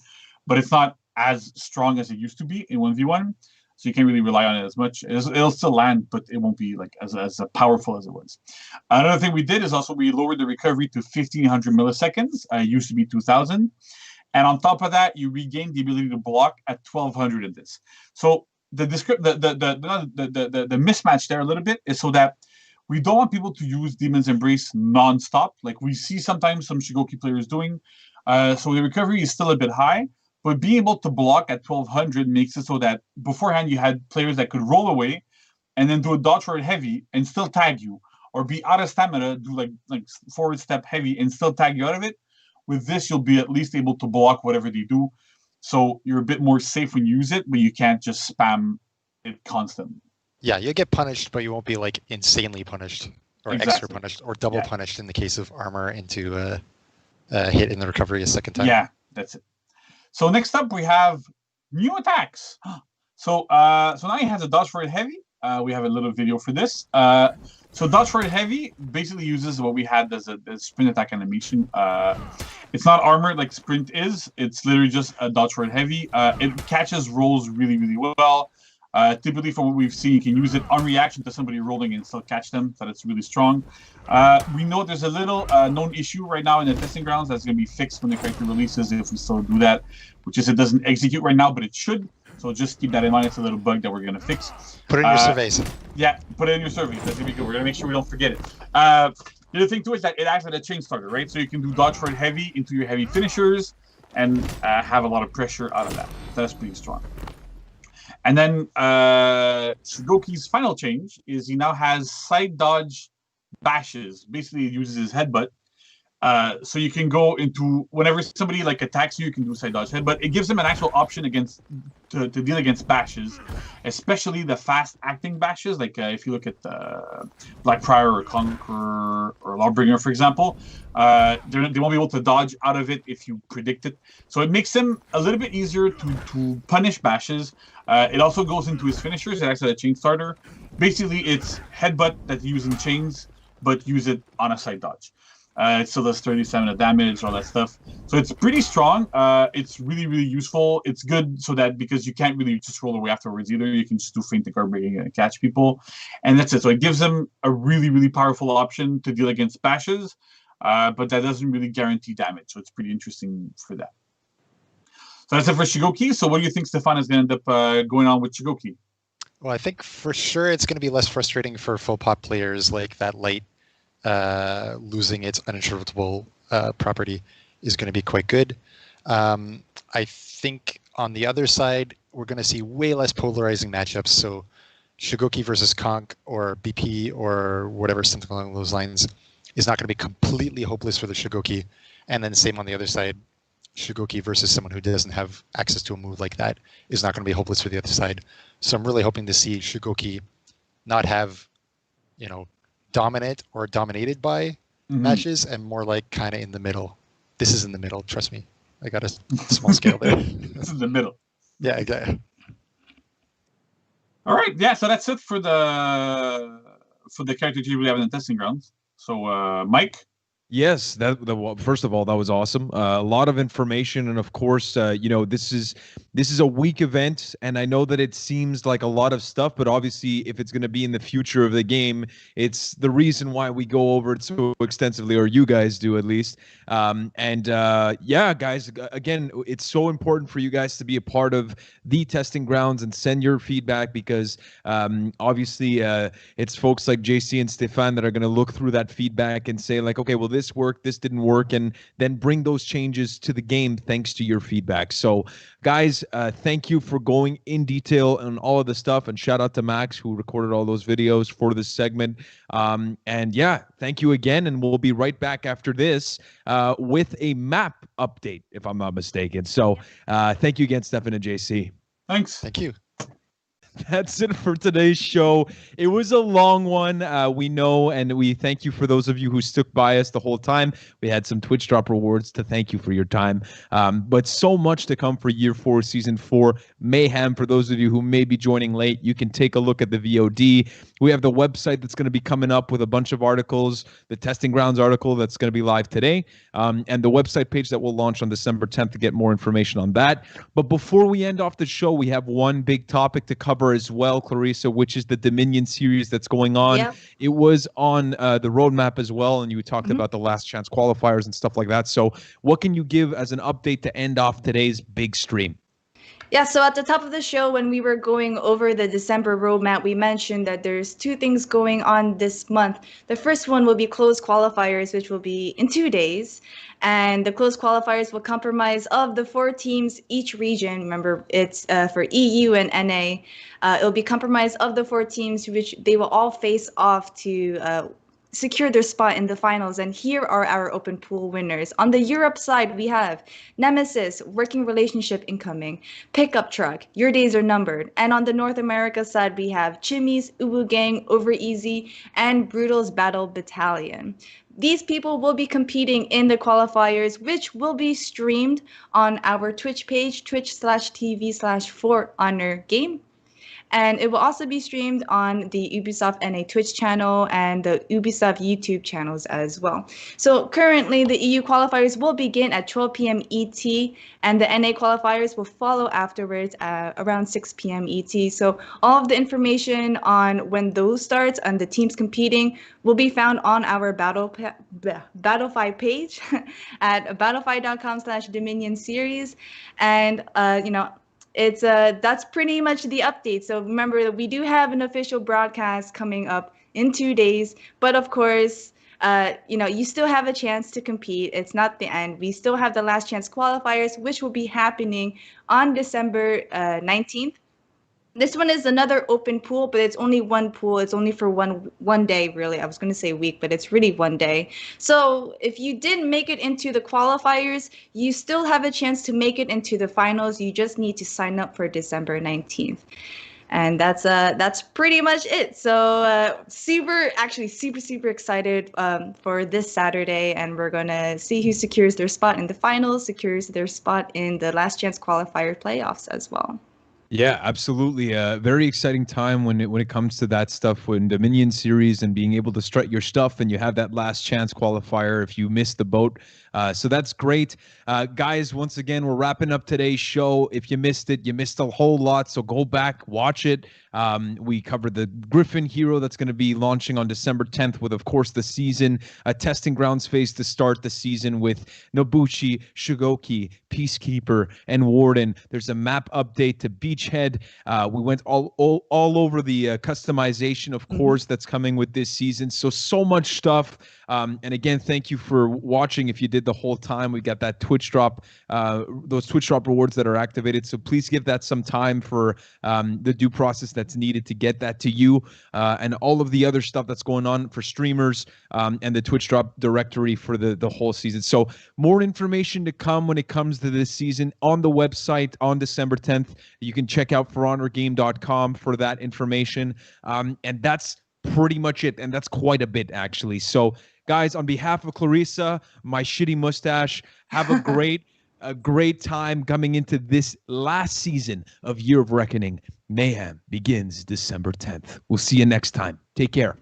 but it's not as strong as it used to be in 1v1. So you can't really rely on it as much. It'll still land, but it won't be like as powerful as it was. Another thing we did is also we lowered the recovery to 1500 milliseconds. It used to be 2000. And on top of that, you regain the ability to block at 1200 in this. So the mismatch there a little bit is so that we don't want people to use Demon's Embrace non-stop, like we see sometimes some Shigoki players doing. So the recovery is still a bit high. But being able to block at 1200 makes it so that beforehand you had players that could roll away and then do a dodge forward heavy and still tag you, or be out of stamina, do like forward step heavy and still tag you out of it. With this, you'll be at least able to block whatever they do. So you're a bit more safe when you use it, but you can't just spam it constantly. Yeah, you'll get punished, but you won't be like insanely punished or extra punished or double punished in the case of armor into hit in the recovery a second time. Yeah, that's it. So next up, we have new attacks. So now he has a dodge forward heavy. We have a little video for this. So dodge forward heavy basically uses what we had as a sprint attack animation. It's not armored like sprint is. It's literally just a dodge forward heavy. It catches rolls really well. Typically, from what we've seen, you can use it on reaction to somebody rolling and still catch them. So that's really strong. We know there's a little known issue right now in the testing grounds that's going to be fixed when the character releases if we still do that, which is it doesn't execute right now, but it should. So just keep that in mind. It's a little bug that we're going to fix. Put it in your surveys. Yeah, put it in your surveys. That's going to be good. We're going to make sure we don't forget it. The other thing, too, is that it acts like a chain starter, right? So you can do dodge forward heavy into your heavy finishers and have a lot of pressure out of that. That's pretty strong. And then Shigoki's final change is he now has side dodge bashes. Basically, he uses his headbutt. So you can go into whenever somebody like attacks you, you can do side dodge headbutt. It gives him an actual option against to deal against bashes, especially the fast acting bashes. Like if you look at Blackfriar or Conqueror or Lawbringer, for example, they won't be able to dodge out of it if you predict it. So it makes him a little bit easier to punish bashes. It also goes into his finishers. It acts as a chain starter. Basically, it's headbutt that you use in chains, but use it on a side dodge. It still does 37 of damage, all that stuff. So it's pretty strong. It's really useful. It's good so that because you can't really just roll away afterwards either. You can just do feint and guard breaking and catch people. And that's it. So it gives them a really powerful option to deal against bashes, but that doesn't really guarantee damage. So it's pretty interesting for that. So that's it for Shigoki. So what do you think, Stefan, is going to end up going on with Shigoki? Well, I think for sure it's going to be less frustrating for full pop players like that light. Losing its uninterruptible property is going to be quite good. I think on the other side, we're going to see way less polarizing matchups. So Shigoki versus Conk or BP or whatever, something along those lines, is not going to be completely hopeless for the Shigoki. And then same on the other side, Shigoki versus someone who doesn't have access to a move like that is not going to be hopeless for the other side. So I'm really hoping to see Shigoki not have, dominate or dominated by matches and more like kind of in the middle. This is in the middle, trust me. I got a small scale there. This is the middle. Yeah, exactly. All right, yeah. So that's it for the character tree we have in the testing grounds. So, Mike. Yes, first of all, that was awesome. A lot of information, and of course, this is a week event, and I know that it seems like a lot of stuff, but obviously, if it's going to be in the future of the game, it's the reason why we go over it so extensively, or you guys do at least. Yeah, guys, again, it's so important for you guys to be a part of the testing grounds and send your feedback because obviously, it's folks like JC and Stefan that are going to look through that feedback and say like, okay, well, this worked, this didn't work, and then bring those changes to the game thanks to your feedback. So guys, thank you for going in detail on all of the stuff, and shout out to Max who recorded all those videos for this segment. And yeah, thank you again, and we'll be right back after this with a map update, if I'm not mistaken. So thank you again, Stefan and JC. Thanks. Thank you. That's it for today's show. It was a long one, we know, and we thank you for those of you who stuck by us the whole time. We had some Twitch drop rewards to thank you for your time, but so much to come for Year 4, Season 4 Mayhem. For those of you who may be joining late, you can take a look at the VOD. We have the website that's going to be coming up with a bunch of articles, the Testing Grounds article that's going to be live today, and the website page that will launch on December 10th to get more information on that. But before we end off the show, we have one big topic to cover as well, Clarissa, which is the Dominion series that's going on. Yep. It was on the roadmap as well, and you talked about the last chance qualifiers and stuff like that. So what can you give as an update to end off today's big stream? Yeah, so at the top of the show, when we were going over the December roadmap, we mentioned that there's two things going on this month. The first one will be closed qualifiers, which will be in 2 days. And the closed qualifiers will comprise of the 4 teams each region. Remember, it's for EU and NA. It'll be comprised of the 4 teams, which they will all face off to secure their spot in the finals. And here are our open pool winners. On the Europe side, we have Nemesis, Working Relationship Incoming, Pickup Truck, Your Days Are Numbered. And on the North America side, we have Chimmy's, Ubu Gang, Over Easy, and Brutal's Battle Battalion. These people will be competing in the qualifiers, which will be streamed on our Twitch page, twitch.tv/4HonorGame. And it will also be streamed on the Ubisoft NA Twitch channel and the Ubisoft YouTube channels as well. So currently, the EU qualifiers will begin at 12 p.m. ET, and the NA qualifiers will follow afterwards around 6 p.m. ET. So all of the information on when those starts and the teams competing will be found on our Battlefy page at battlefy.com/Dominion series. And, it's that's pretty much the update. So remember that we do have an official broadcast coming up in 2 days, but of course, you still have a chance to compete. It's not the end. We still have the last chance qualifiers, which will be happening on December 19th. This one is another open pool, but it's only one pool. It's only for one day, really. I was going to say week, but it's really 1 day. So if you didn't make it into the qualifiers, you still have a chance to make it into the finals. You just need to sign up for December 19th. And that's pretty much it. So super excited for this Saturday, and we're gonna see who secures their spot in the finals, secures their spot in the last chance qualifier playoffs as well. Yeah, absolutely. Very exciting time when it comes to that stuff, when Dominion series and being able to strut your stuff, and you have that last chance qualifier if you miss the boat. So that's great. Guys, once again, we're wrapping up today's show. If you missed it, you missed a whole lot. So go back, watch it. We covered the Gryphon Hero that's going to be launching on December 10th with, of course, the season, a testing grounds phase to start the season with Nobuchi, Shigoki, Peacekeeper, and Warden. There's a map update to beat Beachhead. We went all over the customization, of course, that's coming with this season. So much stuff. And again, thank you for watching. If you did the whole time, we got that Twitch drop, those Twitch drop rewards that are activated. So please give that some time for the due process that's needed to get that to you, and all of the other stuff that's going on for streamers, and the Twitch drop directory for the whole season. So more information to come when it comes to this season on the website on December 10th. You can check out forhonorgame.com for that information. And that's pretty much it. And that's quite a bit, actually. So guys, on behalf of Clarissa, my shitty mustache, have a great time coming into this last season of Year of Reckoning. Mayhem begins December 10th. We'll see you next time. Take care.